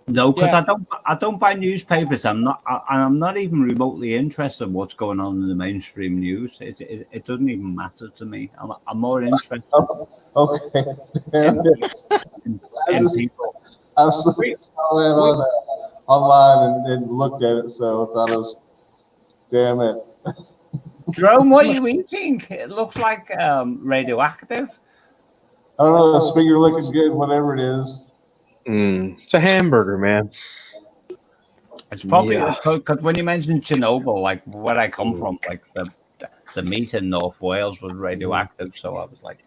No, because Yeah. I don't buy newspapers. I'm not even remotely interested in what's going on in the mainstream news. It doesn't even matter to me. I'm more interested Okay. Damn it. in people. I saw that on online and looked at it, so I thought it was, damn it. Jerome, what are you eating? It looks like radioactive. I don't know, this finger looking good, whatever it is. It's a hamburger, man. It's probably Yeah. because when you mentioned Chernobyl, like where I come from, like the meat in North Wales was radioactive, so I was like,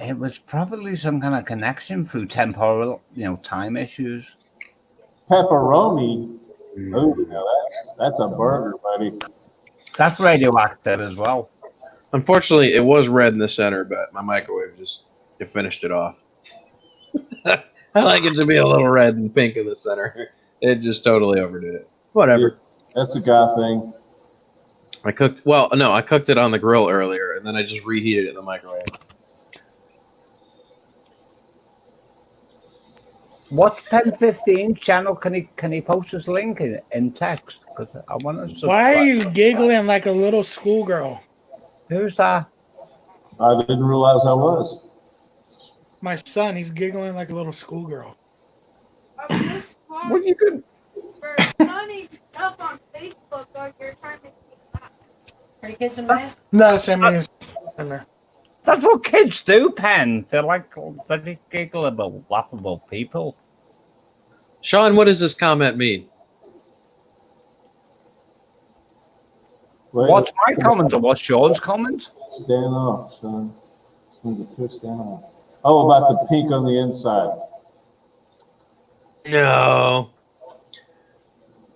it was probably some kind of connection through temporal, time issues. Pepperoni. Oh, now that's a burger, buddy. That's radioactive as well. Unfortunately, it was red in the center, but my microwave it finished it off. I like it to be a little red and pink in the center. It just totally overdid it. Whatever. Yeah, that's a guy thing. I cooked it on the grill earlier, and then I just reheated it in the microwave. What's Pen 15 channel? Can he post this link in text? Because I want to. Why are you giggling like a little schoolgirl? Who's that? I didn't realize I was. My son, he's giggling like a little schoolgirl. What you could? For funny stuff on Facebook, like you're trying to keep up. Are you kids in bed? No, Sammy is in there. That's what kids do, Pen. They're like very giggleable, laughable people. Sean, what does this comment mean? Wait, What's my comment or what's Sean's comment? stand up, son. It's going to twist down. Oh, about the pink on the inside. No.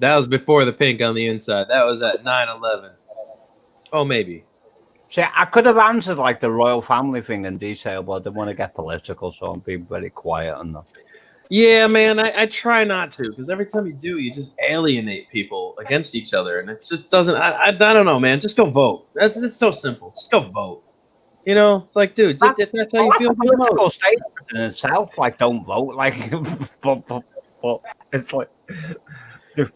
That was before the pink on the inside. That was at 9/11. Oh, maybe. See, I could have answered like the royal family thing in detail, but I didn't want to get political, so I'm being very quiet on that. Yeah, man, I try not to, because every time you do, you just alienate people against each other, and it just doesn't. I don't know, man. Just go vote. It's so simple. Just go vote. You know, it's like, dude, that's how you feel. That's a political statement in itself. Like, don't vote. Like, but it's like,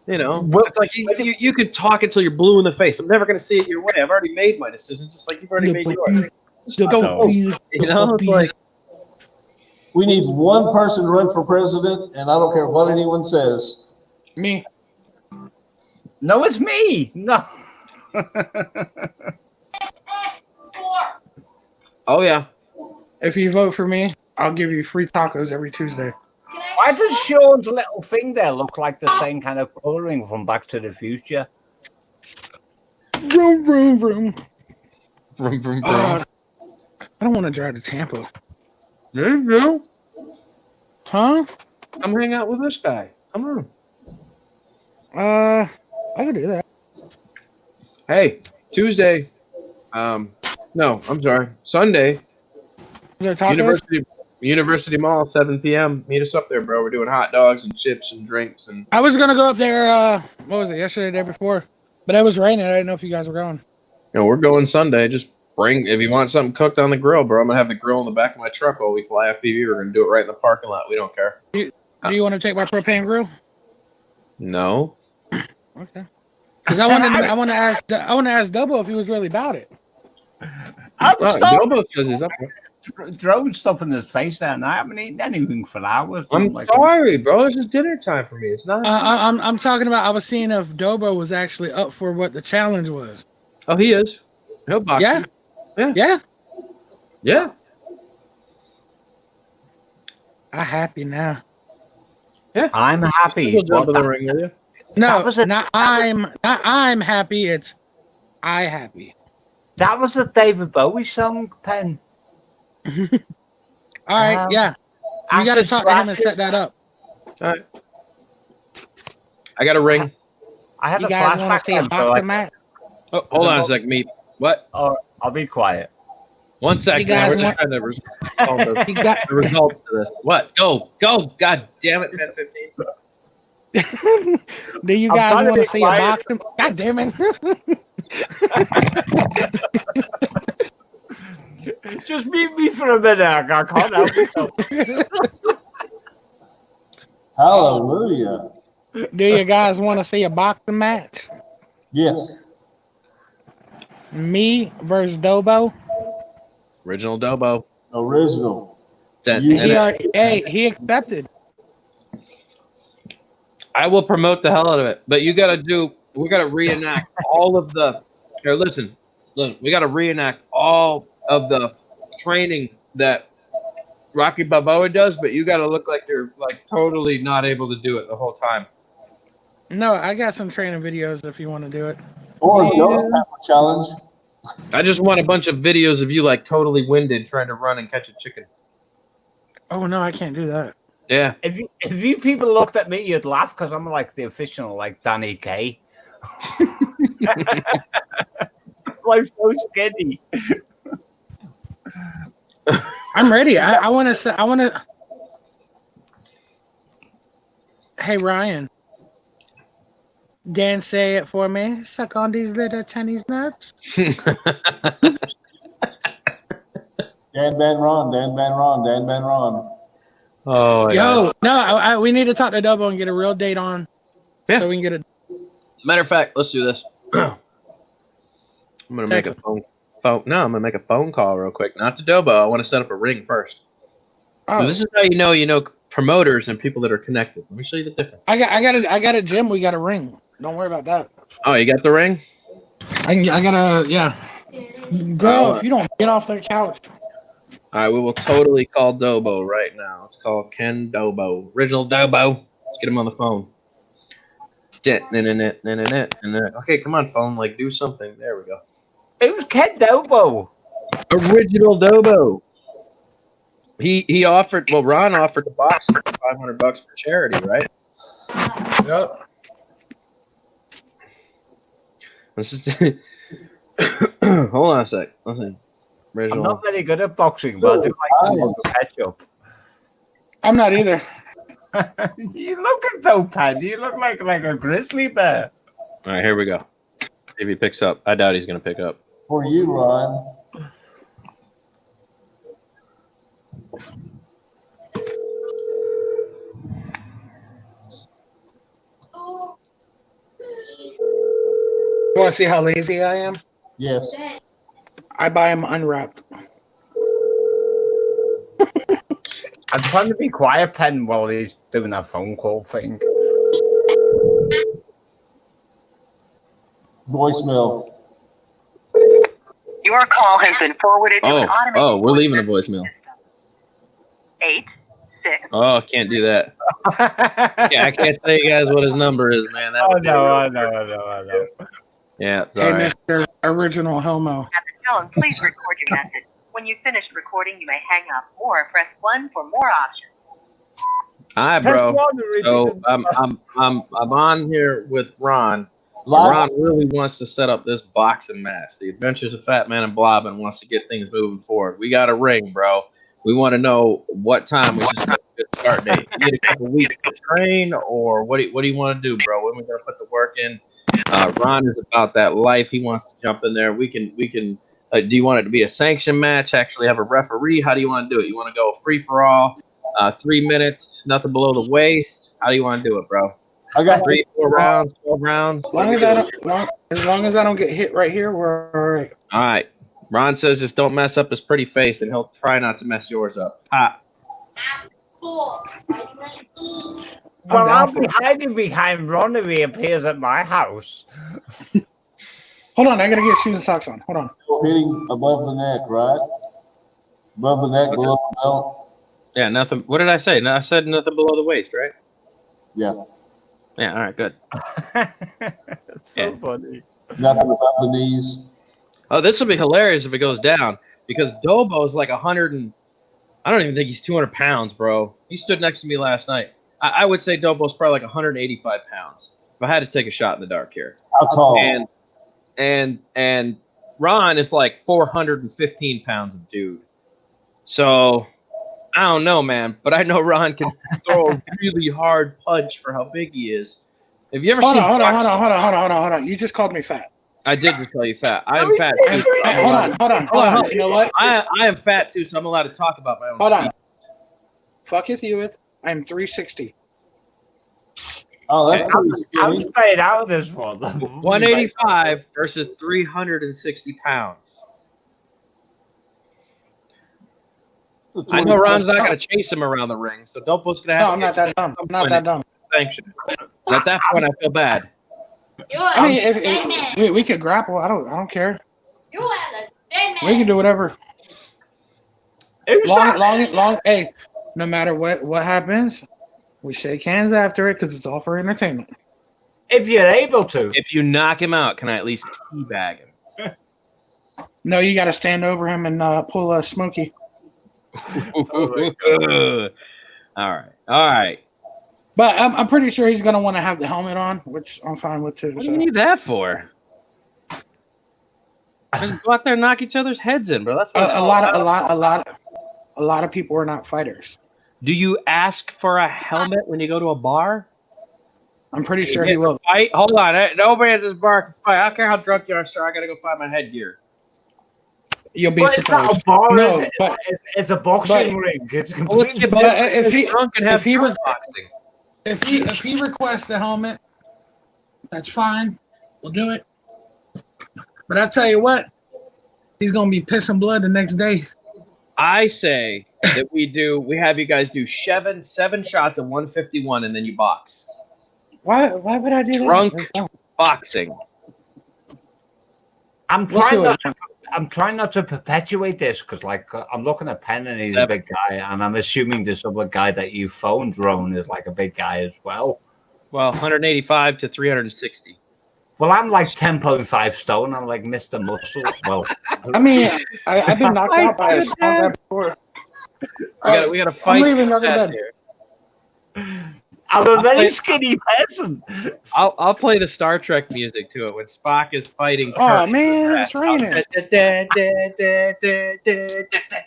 You know, it's like you could talk until you're blue in the face. I'm never going to see it your way. I've already made my decision, just like you've already made yours. Just go vote. You know, it's like. We need one person to run for president, and I don't care what anyone says. Me. No, it's me. No. Oh, yeah. If you vote for me, I'll give you free tacos every Tuesday. Why does Sean's little thing there look like the same kind of coloring from Back to the Future? Vroom, vroom, vroom. Vroom, vroom, vroom. I don't want to drive to Tampa. There you go. Huh? Come hang out with this guy. Come on. I could do that. Hey, Tuesday. No, I'm sorry. Sunday. Is there tacos? University Mall, 7 p.m. Meet us up there, bro. We're doing hot dogs and chips and drinks and. I was gonna go up there. What was it? Yesterday, the day before, but it was raining. I didn't know if you guys were going. No, we're going Sunday. Just bring if you want something cooked on the grill, bro. I'm gonna have the grill in the back of my truck while we fly FPV. We're gonna do it right in the parking lot. We don't care. Do you want to take my propane grill? No. Okay. Because I want to ask Double if he was really about it. I'm Bilbo says he's up there. throwing stuff in his face there, and I haven't eaten anything for hours. I'm sorry, bro. It's just dinner time for me. It's not. I'm talking about. I was seeing if Dobo was actually up for what the challenge was. Oh, he is. He'll box Yeah. you. Yeah. Yeah. I'm happy now. I'm happy. We'll jump in the ring with you. No, not I'm happy. It's I happy. That was a David Bowie song, Pen. All right. Yeah. You got to talk to him and set that up. All right. I got a ring. I had You a guys want flashback. to see a then, so boxing match? Oh, hold on a second, Meep. What? Oh, I'll be quiet. 1 second. You guys We're just trying to resolve You got. the results to this. What? Go. God damn it, 10-15. Do you I'm guys trying to want to be see quiet. a boxing? God damn it! Just mute me for a minute. I can't help myself. Hallelujah. Do you guys want to see a boxing match? Yes. Me versus Dobo. Original Dobo. Original. He accepted. I will promote the hell out of it, but we got to reenact all of the. Here, listen, we got to reenact all of the training that Rocky Balboa does, but you got to look like you're like totally not able to do it the whole time. No, I got some training videos if you want to do it. Or Ghost Pepper Challenge. I just want a bunch of videos of you like totally winded trying to run and catch a chicken. Oh no, I can't do that. Yeah. If you people looked at me, you'd laugh because I'm like the official, like Danny Kaye. Like so skinny. I'm ready. I want to. Hey Ryan, Dan, say it for me. Suck on these little Chinese nuts. Dan Van Ron, Dan Van Ron, Dan Van Ron. Oh, yo, no, we need to talk to Dobo and get a real date on, so we can get a. Matter of fact, let's do this. I'm gonna make a phone. No, I'm gonna make a phone call real quick. Not to Dobo. I want to set up a ring first. Oh. This is how you know promoters and people that are connected. Let me show you the difference. I got a gym. We got a ring. Don't worry about that. Oh, you got the ring? I got a Girl, if you don't get off their couch. All right, we will totally call Dobo right now. Let's call Ken Dobo, original Dobo. Let's get him on the phone. Okay, come on, phone. Like, do something. There we go. It was Ken Dobo. Original Dobo. He offered. Well, Ron offered to box him for $500 for charity, right? Yep. This is. Hold on a sec. Listen. Original. I'm not very good at boxing, but I do like to look ketchup. I'm not either. You look at though, Pat. You look like a grizzly bear. All right, here we go. See if he picks up. I doubt he's going to pick up. For you, Ron. You want to see how lazy I am? Yes. I buy them unwrapped. I'm trying to be quiet, Pen, while he's doing that phone call thing. Voicemail. Your call has been forwarded to an automated. Oh, we're leaving a voicemail. 8, 6. Oh, can't do that. Yeah, I can't tell you guys what his number is, man. That would be I know. Yeah, it's Hey, all right. Mr. Original Homo. At the tone, please record your message. When you've finished recording, you may hang up or press 1 for more options. Hi, bro. So I'm on here with Ron. Ron really wants to set up this boxing match. The Adventures of Fat Man and Blobbin wants to get things moving forward. We got a ring, bro. We want to know what time we just got a good start date. You need a couple weeks to train, or what do you want to do, bro? When we gonna put the work in? Ron is about that life. He wants to jump in there. We can. Do you want it to be a sanctioned match? Actually, have a referee? How do you want to do it? You want to go free for all? 3 minutes, nothing below the waist. How do you want to do it, bro? I got 3, 4 rounds, 12 rounds. As long as I don't get hit right here, we're all right. All right. Ron says just don't mess up his pretty face, and he'll try not to mess yours up. Ha. Cool. Well, I'll be hiding behind Ron if he appears at my house. Hold on, I gotta get shoes and socks on. Hold on. hitting above the neck, right? Above the neck, below the belt. Yeah, nothing. What did I say? No, I said nothing below the waist, right? Yeah. Yeah, all right, good. That's so funny. Nothing above the knees. Oh, this will be hilarious if it goes down, because Dobo's like 100 and I don't even think he's 200 pounds, bro. He stood next to me last night. I would say Dobo's probably like 185 pounds. If I had to take a shot in the dark here. How tall? And Ron is like 415 pounds of dude. So I don't know, man, but I know Ron can throw a really hard punch for how big he is. Have you ever seen? Hold on. You just called me fat. I did just call you fat. I am fat too. Hold on. You know what? I am fat too, so I'm allowed to talk about my own. Hold on. Fuck with you with. I'm 360. Oh, that's pretty I'm skinny. staying out of this one. 185 versus 360 pounds. So I know 20 Ron's not going to chase him around the ring, so Dopo's going to have No, I'm not that dumb. I'm not that dumb. sanction. And at that point, I feel bad. I mean, if we could grapple, I don't care. You are a dead We can do whatever. Who's that? Long. Hey, no matter what happens, we shake hands after it because it's all for entertainment. If you're able to. If you knock him out, can I at least teabag him? No, you got to stand over him and pull a Smokey. All right. But I'm pretty sure he's gonna want to have the helmet on, which I'm fine with too. What do So. you need that for? Just go out there and knock each other's heads in, bro. That's what A lot of people are not fighters. Do you ask for a helmet when you go to a bar? I'm pretty sure he will. Fight? Hold on. Nobody at this bar can fight. I don't care how drunk you are, sir. I gotta go find my headgear. You'll be But it's not surprised. a bar, No, is it? but- It's a boxing ring. It's Well, let's completely get But if he drunk and have if he drunk boxing. if he requests a helmet, that's fine. We'll do it. But I tell you what, he's gonna be pissing blood the next day. I say that we have you guys do seven shots of 151 and then you box. Why would I do Drunk. that? Boxing. I'm We'll see trying what I'm trying not to perpetuate this because, like, I'm looking at Penn and he's a big guy, and I'm assuming this other guy that you phoned, Drone, is like a big guy as well. Well, 185 to 360. Well, I'm like 10.5 stone. I'm like Mr. Muscle. Well, I mean, I've been knocked out by a small guy before. We got to fight. I'm leaving. Y'all go to bed. here. I'm a very skinny person. I'll play the Star Trek music to it when Spock is fighting. Oh Kirk. man, it's raining.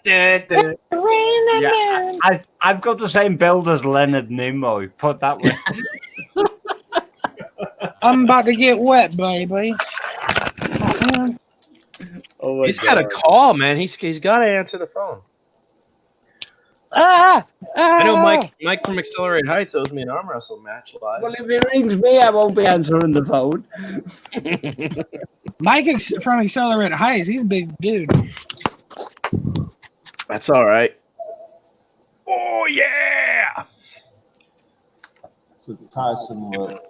Yeah, I've got the same build as Leonard Nimoy. Put that way. I'm about to get wet, baby. Oh my He's got a call, man. He's got to answer the phone. I I know Mike from Accelerate Heights owes me an arm wrestle match live. Well, if he rings me, I won't be answering the phone. Mike from Accelerate Heights. He's a big dude. That's all right. Oh yeah! So Tyson look.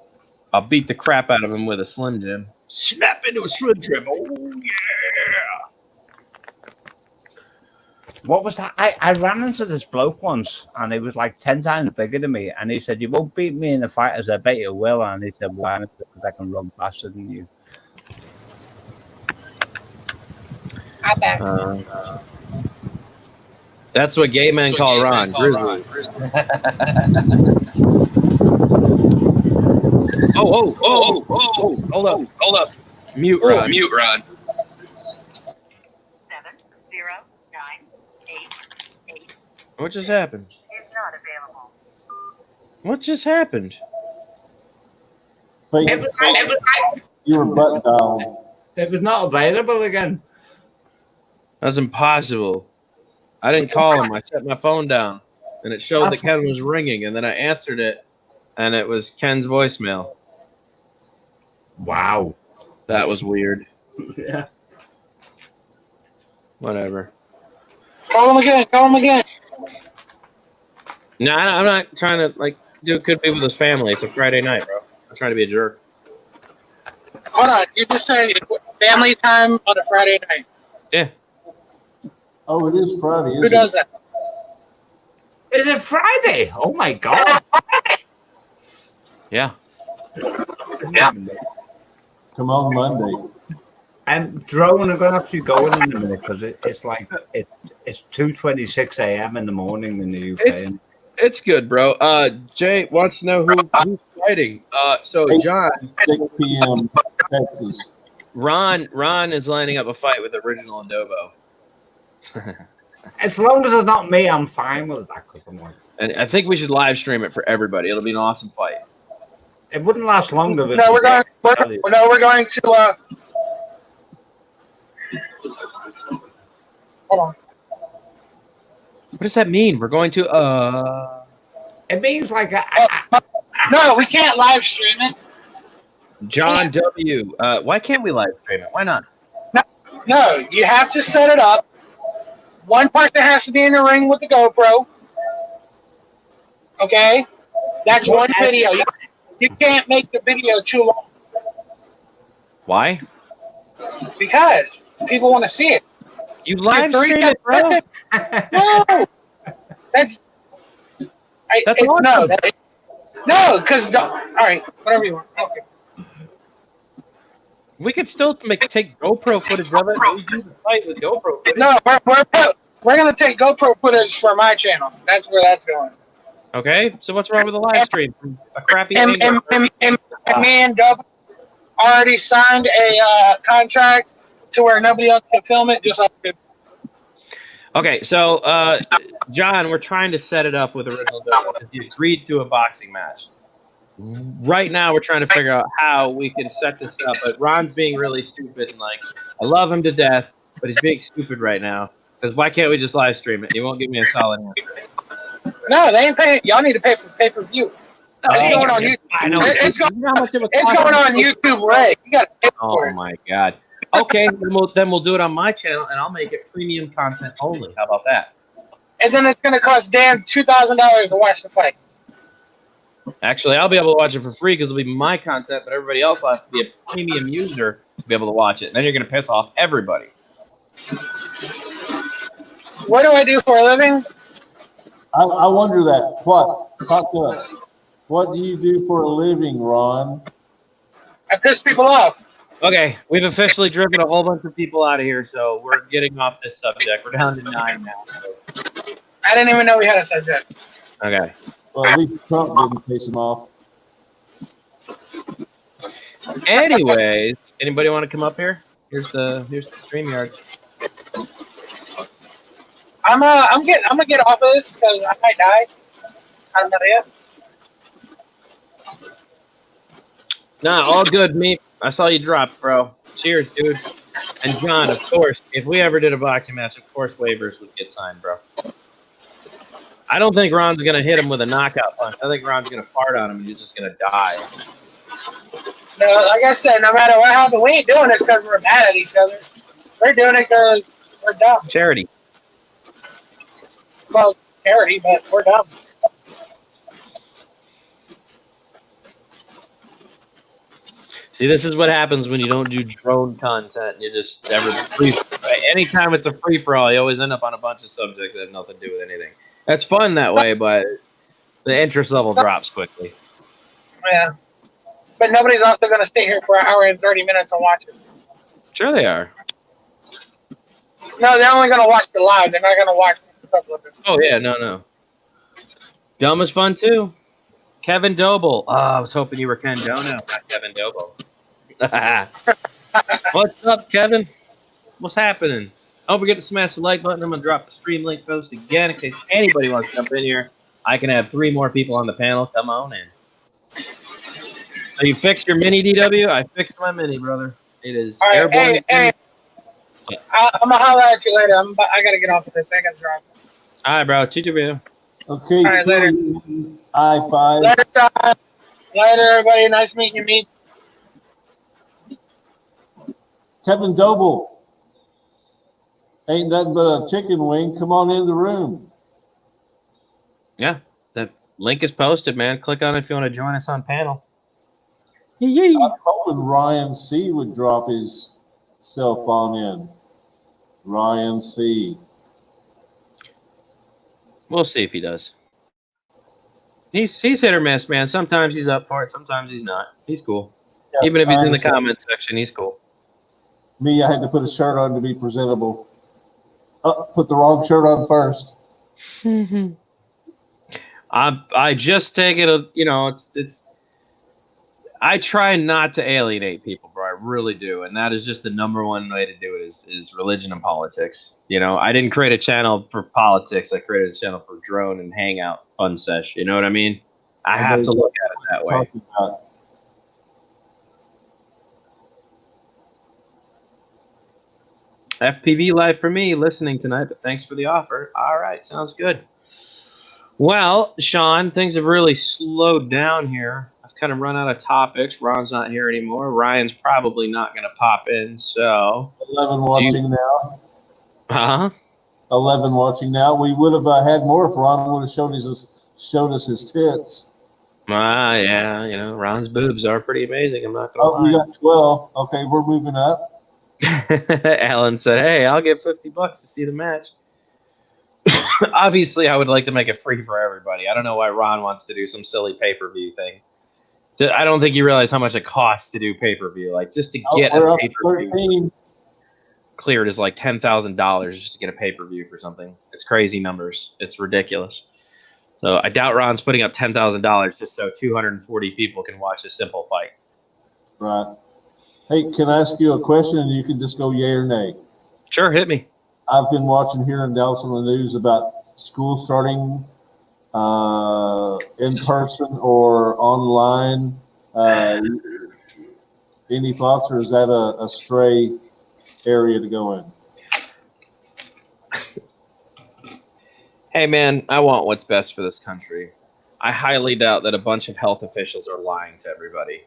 I'll beat the crap out of him with a Slim Jim. Snap into a Slim Jim. Oh yeah! What was that? I ran into this bloke once, and he was like 10 times bigger than me. And he said, "You won't beat me in a fight." As I bet you will. And he said, "Why?" Because I can run faster than you. That's what gay men call Ron. Grizzly. Oh! Hold up. Mute Ron. 70988 What just happened? is not available. What just happened? Fake, you were butt down. It was not available again. That's impossible. I didn't call him. I set my phone down, and it showed that Ken was ringing, and then I answered it, and it was Ken's voicemail. Wow. That was weird. Yeah. Whatever. Call him again. No, I'm not trying to do good people with his family. It's a Friday night, bro. I'm trying to be a jerk. Hold on. You're just saying family time on a Friday night. Yeah. Oh, it is Friday. Who does that? Is it Friday? Oh my God. Yeah. Come on Monday. And Drone, I'm going to have to go in a minute because it's like it's 2:26 a.m. in the morning in the UK. It's good, bro. Jay wants to know who's fighting. So John, 6 p.m. Texas. Ron is lining up a fight with Original Adobo. As long as it's not me, I'm fine with that. Cause I'm like, And I think we should live stream it for everybody. It'll be an awesome fight. it wouldn't last long. If it No, we're going to. Hold on. What does that mean? We're going to It means like No, we can't live stream it. John W. Why can't we live stream it? Why not? No, you have to set it up. One person has to be in the ring with the GoPro. Okay? That's one video. You can't make the video too long Why? because people want to see it. You live Three stream it, bro. No, that's awesome. No, because all right, whatever you want. Okay. We could still take GoPro footage of it. We do the fight with GoPro footage. No, we're gonna take GoPro footage for my channel. That's where that's going. Okay, so what's wrong with the live stream? A crappy And angle. me and Dub already signed a contract to where nobody else can film it, just like the Okay, so John, we're trying to set it up with Original Double. You agreed to a boxing match. Right now, we're trying to figure out how we can set this up. But Ron's being really stupid, and like, I love him to death, but he's being stupid right now. Because why can't we just live stream it? He won't give me a solid answer. No, they ain't paying. Y'all need to pay for pay-per-view. It's going on YouTube. I know. It's going on YouTube. YouTube Red. You got to pay for Oh it. my God. Okay, then we'll do it on my channel, and I'll make it premium content only. How about that? And then it's going to cost Dan $2,000 to watch the fight. Actually, I'll be able to watch it for free because it'll be my content, but everybody else will have to be a premium user to be able to watch it. And then you're going to piss off everybody. What do I do for a living? I wonder that. What? Talk to us. What do you do for a living, Ron? I piss people off. Okay, we've officially driven a whole bunch of people out of here, so we're getting off this subject. We're down to 9 now. I didn't even know we had a subject. Okay. Well, at least Trump didn't piss him off. Anyways, anybody want to come up here? Here's the StreamYard. I'm gonna get off of this because I might die. I don't know yet. Nah, all good, me. I saw you drop, bro. Cheers, dude. And John, of course, if we ever did a boxing match, of course waivers would get signed, bro. I don't think Ron's going to hit him with a knockout punch. I think Ron's going to fart on him and he's just going to die. No, like I said, no matter what happens, we ain't doing this because we're mad at each other. We're doing it because we're dumb. Charity. Well, charity, but we're dumb. See, this is what happens when you don't do drone content. You just never free. Anytime it's a free for all, you always end up on a bunch of subjects that have nothing to do with anything. That's fun that way, but the interest level drops quickly. Yeah. But nobody's also going to stay here for an hour and 30 minutes and watch it. Sure they are. No, they're only going to watch the live. They're not going to watch a couple of it. Oh, yeah, no. Dumb is fun, too. Kevin Doble. Oh, I was hoping you were Ken Dono, not Kevin Doble. What's up, Kevin? What's happening? Don't forget to smash the like button. I'm going to drop the stream link post again in case anybody wants to jump in here. I can have 3 more people on the panel. Come on in. So you fixed your mini, DW? I fixed my mini, brother. It is All right, airborne. hey. I'm going to holler at you later. I got to get off of this. I got to drop. All right, bro. Chicho. Okay. All right, later. I-5. Later, John. Later, everybody. Nice meeting you, me. Kevin Doble. Ain't nothing but a chicken wing. Come on in the room. Yeah, the link is posted, man. Click on it if you want to join us on panel. I'm hoping Ryan C. would drop his cell phone in. Ryan C. We'll see if he does. He's hit or miss, man. Sometimes he's up for it, sometimes he's not. He's cool. Yeah, Even if he's in the comments section, he's cool. Me, I had to put a shirt on to be presentable. Put the wrong shirt on first. I just take it, it's. I try not to alienate people, bro. I really do, and that is just the #1 way to do it is religion and politics. I didn't create a channel for politics. I created a channel for drone and hangout fun sesh. You know what I mean? I have to look at it that way. FPV live for me listening tonight, but thanks for the offer. All right, sounds good. Well, Sean, things have really slowed down here. I've kind of run out of topics. Ron's not here anymore. Ryan's probably not going to pop in. So, 11 watching now. huh? 11 watching now. We would have had more if Ron would have showed us his tits. Yeah, you know, Ron's boobs are pretty amazing. I'm not Oh, we gonna got 12. Okay, we're moving up. lie. Alan said, "Hey, I'll give $50 to see the match." Obviously, I would like to make it free for everybody. I don't know why Ron wants to do some silly pay-per-view thing. I don't think you realize how much it costs to do pay-per-view. Like just to get We're a up pay-per-view 13. cleared is like $10,000 just to get a pay-per-view for something. It's crazy numbers. It's ridiculous. So I doubt Ron's putting up $10,000 just so 240 people can watch a simple fight. Right. Hey, can I ask you a question and you can just go yay or nay? Sure, hit me. I've been watching here in Dallas on the news about school starting in person or online. Any thoughts, or is that a stray area to go in? Hey, man, I want what's best for this country. I highly doubt that a bunch of health officials are lying to everybody.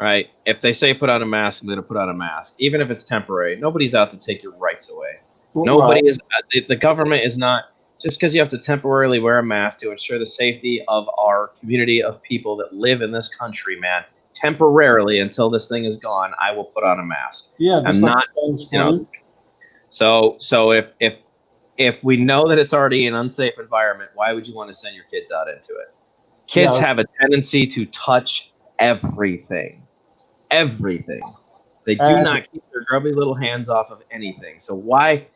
Right? If they say put on a mask, I'm going to put on a mask, even if it's temporary. Nobody's out to take your rights away. Nobody is. The government is not. Just because you have to temporarily wear a mask to ensure the safety of our community of people that live in this country, man. Temporarily, until this thing is gone, I will put on a mask. Yeah, I'm not. You know. So if we know that it's already an unsafe environment, why would you want to send your kids out into it? Kids have a tendency to touch everything. Everything. They do not keep their grubby little hands off of anything. So why,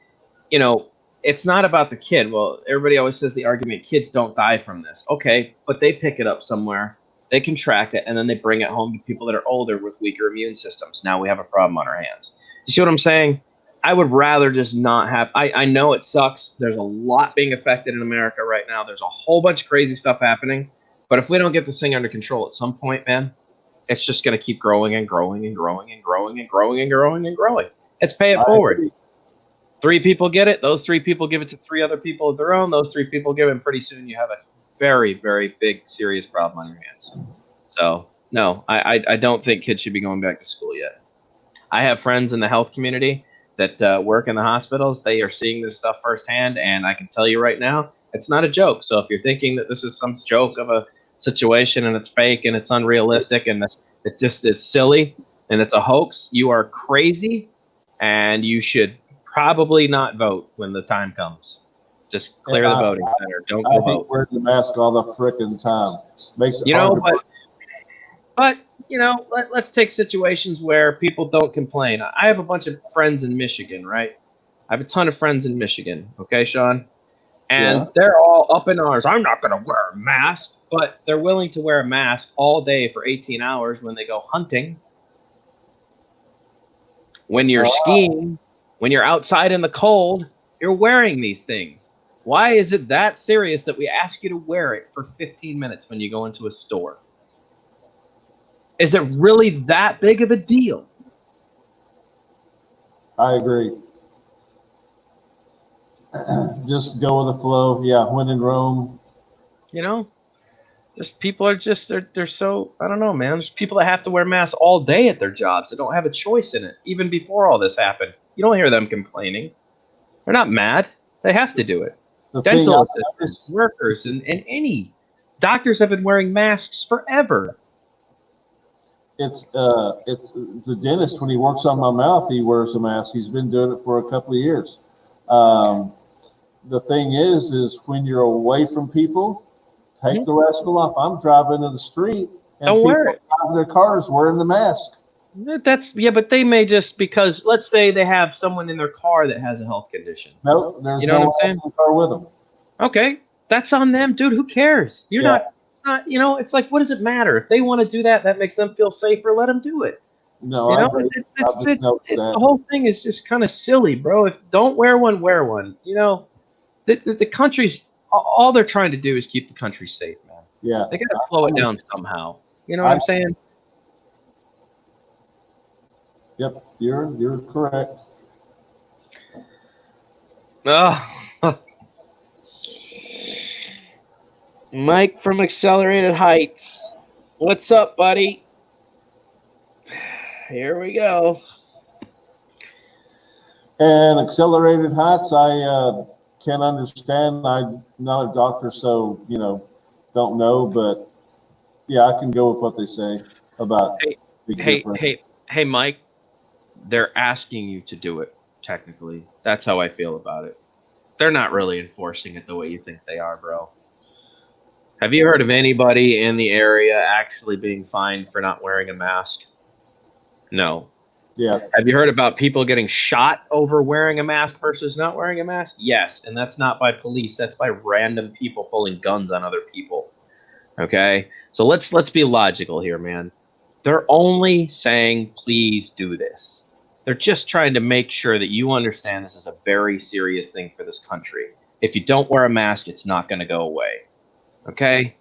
you know, it's not about the kid. Well, everybody always says the argument, kids don't die from this. Okay, but they pick it up somewhere. They contract it, and then they bring it home to people that are older with weaker immune systems. Now we have a problem on our hands. You see what I'm saying? I would rather just not have. I know it sucks. There's a lot being affected in America right now. There's a whole bunch of crazy stuff happening. But if we don't get this thing under control at some point, man, it's just going to keep growing and growing and growing and growing and growing and growing and growing. Let's pay it forward. 3 people get it. Those 3 people give it to 3 other people of their own. Those 3 people give it. And pretty soon you have a very, very big, serious problem on your hands. So, no, I don't think kids should be going back to school yet. I have friends in the health community that work in the hospitals. They are seeing this stuff firsthand. And I can tell you right now, it's not a joke. So if you're thinking that this is some joke of a situation and it's fake and it's unrealistic and it's silly and it's a hoax, you are crazy, and you should probably not vote when the time comes. Just clear the voting center. Don't go vote. Wear the mask all the frickin' time. Makes it hard but you know, let's take situations where people don't complain. I have a bunch of friends in Michigan, right? I have a ton of friends in Michigan. Okay, Sean? And they're all up in arms. I'm not going to wear a mask, but they're willing to wear a mask all day for 18 hours when they go hunting. When you're skiing, when you're outside in the cold, you're wearing these things. Why is it that serious that we ask you to wear it for 15 minutes when you go into a store? Is it really that big of a deal? I agree. Just go with the flow. Yeah, when in Rome. You know, just people are just they're so, I don't know, man. There's people that have to wear masks all day at their jobs that don't have a choice in it. Even before all this happened, you don't hear them complaining. They're not mad. They have to do it. Dental assistants, workers, and any doctors have been wearing masks forever. It's the dentist, when he works on my mouth, he wears a mask. He's been doing it for a couple of years. The thing is when you're away from people, take the rascal off. I'm driving in the street and don't wear it. Driving their cars wearing the mask. But they may just, because let's say they have someone in their car that has a health condition. Nope, there's you know no what I'm saying? in the car with them. Okay, that's on them, dude. Who cares? You're not. You know, it's like, what does it matter? If they want to do that, that makes them feel safer. Let them do it. No, you know, the whole thing is just kind of silly, bro. If don't wear one, wear one. You know, the country's all they're trying to do is keep the country safe, man. Yeah, they got to slow it down somehow. You know what I'm saying? Yep, you're correct. Mike from Accelerated Heights. What's up, buddy? Here we go. And Accelerated Heights, I can't understand. I'm not a doctor, so, don't know. But, yeah, I can go with what they say about big difference. Hey, Mike. They're asking you to do it, technically. That's how I feel about it. They're not really enforcing it the way you think they are, bro. Have you heard of anybody in the area actually being fined for not wearing a mask? No. Yeah. Have you heard about people getting shot over wearing a mask versus not wearing a mask? Yes, and that's not by police. That's by random people pulling guns on other people. Okay? So let's be logical here, man. They're only saying, please do this. They're just trying to make sure that you understand this is a very serious thing for this country. If you don't wear a mask, it's not going to go away. Okay?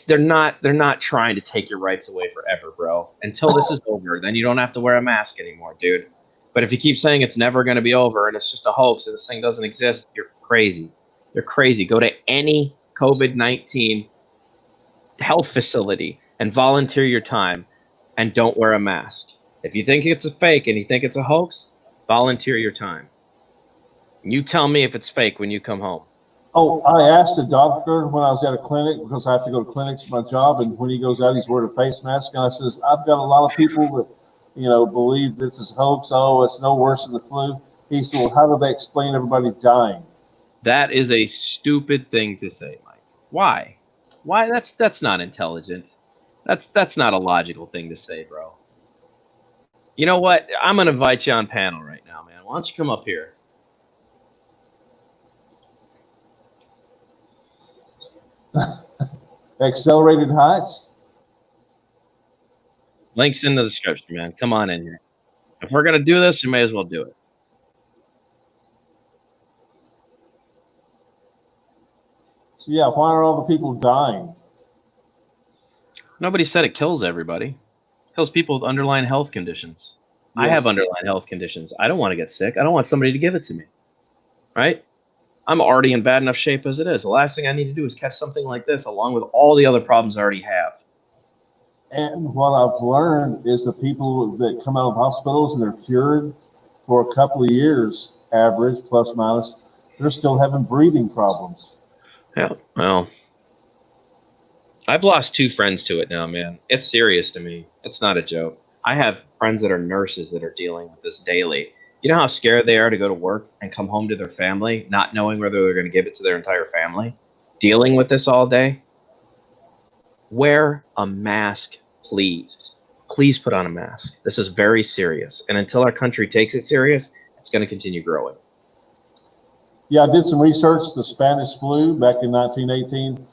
They're not trying to take your rights away forever, bro. Until this is over, then you don't have to wear a mask anymore, dude. But if you keep saying it's never going to be over and it's just a hoax and this thing doesn't exist, you're crazy. You're crazy. Go to any COVID-19 health facility and volunteer your time and don't wear a mask. If you think it's a fake and you think it's a hoax, volunteer your time. You tell me if it's fake when you come home. Oh, I asked a doctor when I was at a clinic, because I have to go to clinics for my job, and when he goes out, he's wearing a face mask, and I says, I've got a lot of people that, believe this is hoax. Oh, it's no worse than the flu. He said, well, how do they explain everybody dying? That is a stupid thing to say, Mike. Why? Why? That's not intelligent. That's not a logical thing to say, bro. You know what? I'm gonna invite you on panel right now, man. Why don't you come up here? Accelerated Heights? Links in the description, man. Come on in here. If we're gonna do this, you may as well do it. So yeah, why are all the people dying? Nobody said it kills everybody. It kills people with underlying health conditions. Yes. I have underlying health conditions. I don't want to get sick. I don't want somebody to give it to me. Right? I'm already in bad enough shape as it is. The last thing I need to do is catch something like this along with all the other problems I already have. And what I've learned is the people that come out of hospitals and they're cured for a couple of years, average, plus minus, they're still having breathing problems. Yeah, well, I've lost 2 friends to it now, man. It's serious to me. It's not a joke. I have friends that are nurses that are dealing with this daily. You know how scared they are to go to work and come home to their family, not knowing whether they're going to give it to their entire family, dealing with this all day? Wear a mask, please. Please put on a mask. This is very serious. And until our country takes it serious, it's going to continue growing. Yeah, I did some research. The Spanish flu back in 1918,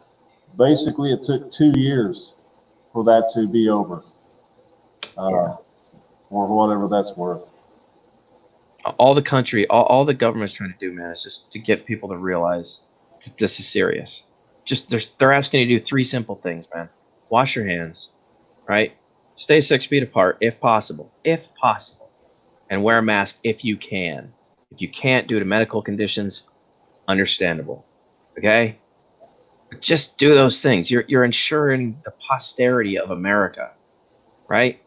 basically it took 2 years for that to be over, or whatever that's worth. All the country, all the government's trying to do, man, is just to get people to realize that this is serious. Just they're asking you to do 3 simple things, man. Wash your hands, right? Stay 6 feet apart if possible, and wear a mask if you can. If you can't due to medical conditions, understandable. Okay? But just do those things. You're ensuring the posterity of America, right?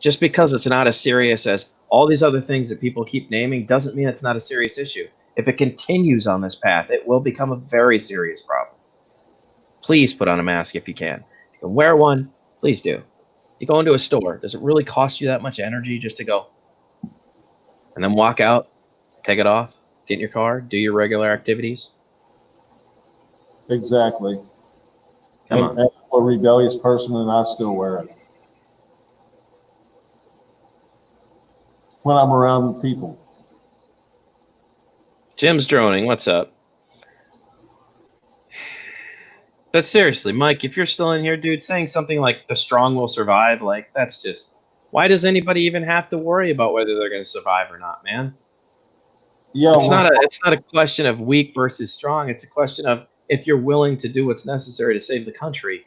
Just because it's not as serious as all these other things that people keep naming doesn't mean it's not a serious issue. If it continues on this path, it will become a very serious problem. Please put on a mask if you can. If you can wear one, please do. You go into a store, does it really cost you that much energy just to go and then walk out, take it off, get in your car, do your regular activities? Exactly. Come on. I'm a rebellious person and I still wear it when I'm around people. Jim's droning. What's up? But seriously, Mike, if you're still in here, dude, saying something like the strong will survive, like that's just, why does anybody even have to worry about whether they're going to survive or not, man? Yeah, it's not a question of weak versus strong. It's a question of if you're willing to do what's necessary to save the country.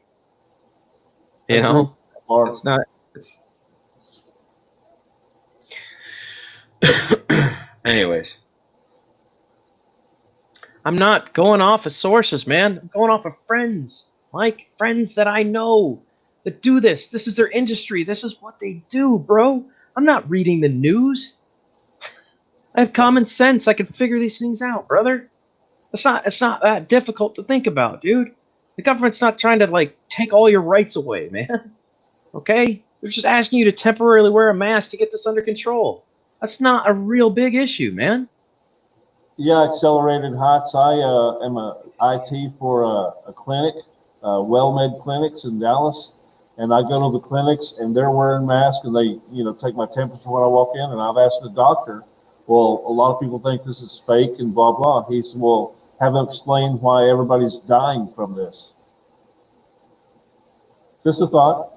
You know, it's not. It's. Anyways, I'm not going off of sources, man. I'm going off of friends, Mike. Friends that I know that do this. This is their industry. This is what they do, bro. I'm not reading the news. I have common sense. I can figure these things out, brother. It's not that difficult to think about, dude. The government's not trying to like take all your rights away, man. Okay? They're just asking you to temporarily wear a mask to get this under control. That's not a real big issue, man. Yeah, Accelerated Hots. I am a IT for a clinic, WellMed Clinics in Dallas, and I go to the clinics and they're wearing masks and they, take my temperature when I walk in. And I've asked the doctor, well, a lot of people think this is fake and blah blah. He said, well, have them explain why everybody's dying from this. Just a thought.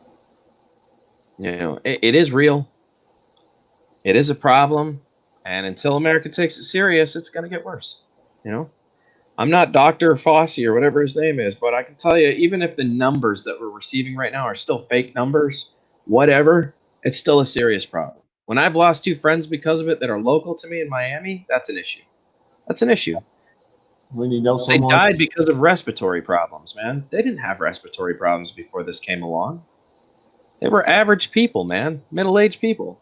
It is real. It is a problem. And until America takes it serious, it's going to get worse. I'm not Dr. Fossey or whatever his name is, but I can tell you, even if the numbers that we're receiving right now are still fake numbers, whatever, it's still a serious problem. When I've lost 2 friends because of it that are local to me in Miami, that's an issue. That's an issue. When you know They someone died because of respiratory problems, man. They didn't have respiratory problems before this came along. They were average people, man. Middle-aged people,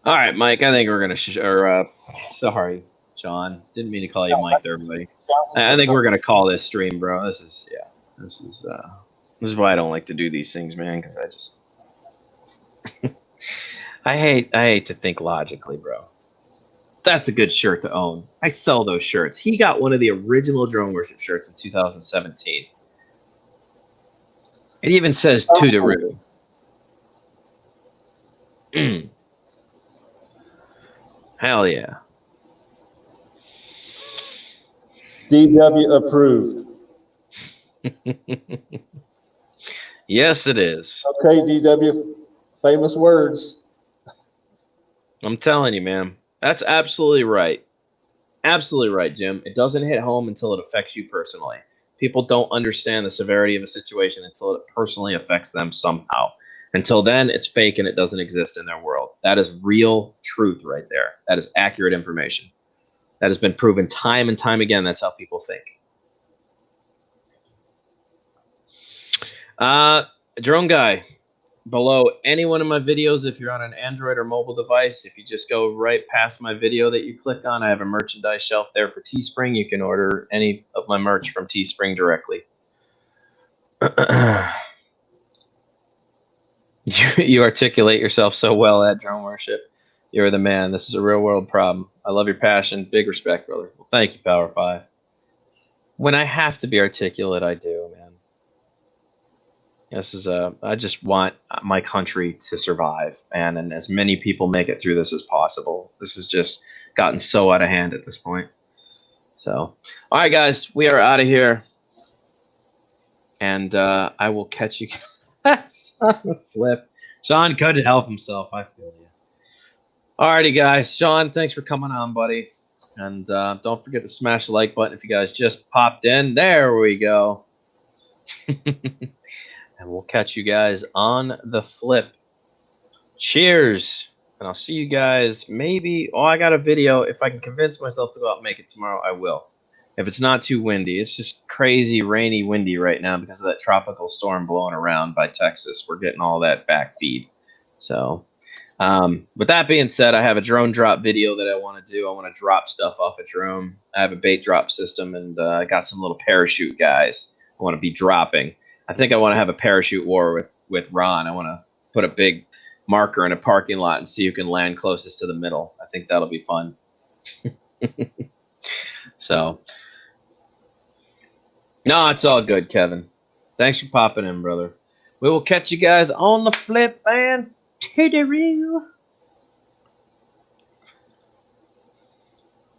All right, Mike, I think we're going to sorry, John. Didn't mean to call you Mike there, buddy. I think we're going to call this stream, bro. This is why I don't like to do these things, man, cuz I just I hate to think logically, bro. That's a good shirt to own. I sell those shirts. He got one of the original Drone Worship shirts in 2017. It even says to the root. Hell yeah. DW approved. Yes, it is. Okay, DW, famous words. I'm telling you, man. That's absolutely right. Absolutely right, Jim. It doesn't hit home until it affects you personally. People don't understand the severity of a situation until it personally affects them somehow. Until then, it's fake and it doesn't exist in their world. That is real truth right there. That is accurate information. That has been proven time and time again. That's how people think. Drone guy, below any one of my videos, if you're on an Android or mobile device, if you just go right past my video that you click on, I have a merchandise shelf there for Teespring. You can order any of my merch from Teespring directly. You articulate yourself so well at Drone Worship. You're the man. This is a real world problem. I love your passion. Big respect, brother. Well, thank you, Power 5. When I have to be articulate, I do, man. This is I just want my country to survive, and as many people make it through this as possible. This has just gotten so out of hand at this point. So, all right, guys, we are out of here, and I will catch you guys on the flip. Sean couldn't help himself. I feel you. All righty, guys. Sean, thanks for coming on, buddy, and don't forget to smash the like button if you guys just popped in. There we go. And we'll catch you guys on the flip. Cheers. And I'll see you guys maybe. Oh, I got a video. If I can convince myself to go out and make it tomorrow, I will. If it's not too windy. It's just crazy, rainy, windy right now because of that tropical storm blowing around by Texas. We're getting all that back feed. So, with that being said, I have a drone drop video that I want to do. I want to drop stuff off a drone. I have a bait drop system, and I got some little parachute guys I want to be dropping. I think I want to have a parachute war with Ron. I want to put a big marker in a parking lot and see who can land closest to the middle. I think that'll be fun. So, no, it's all good, Kevin. Thanks for popping in, brother. We will catch you guys on the flip and to the real.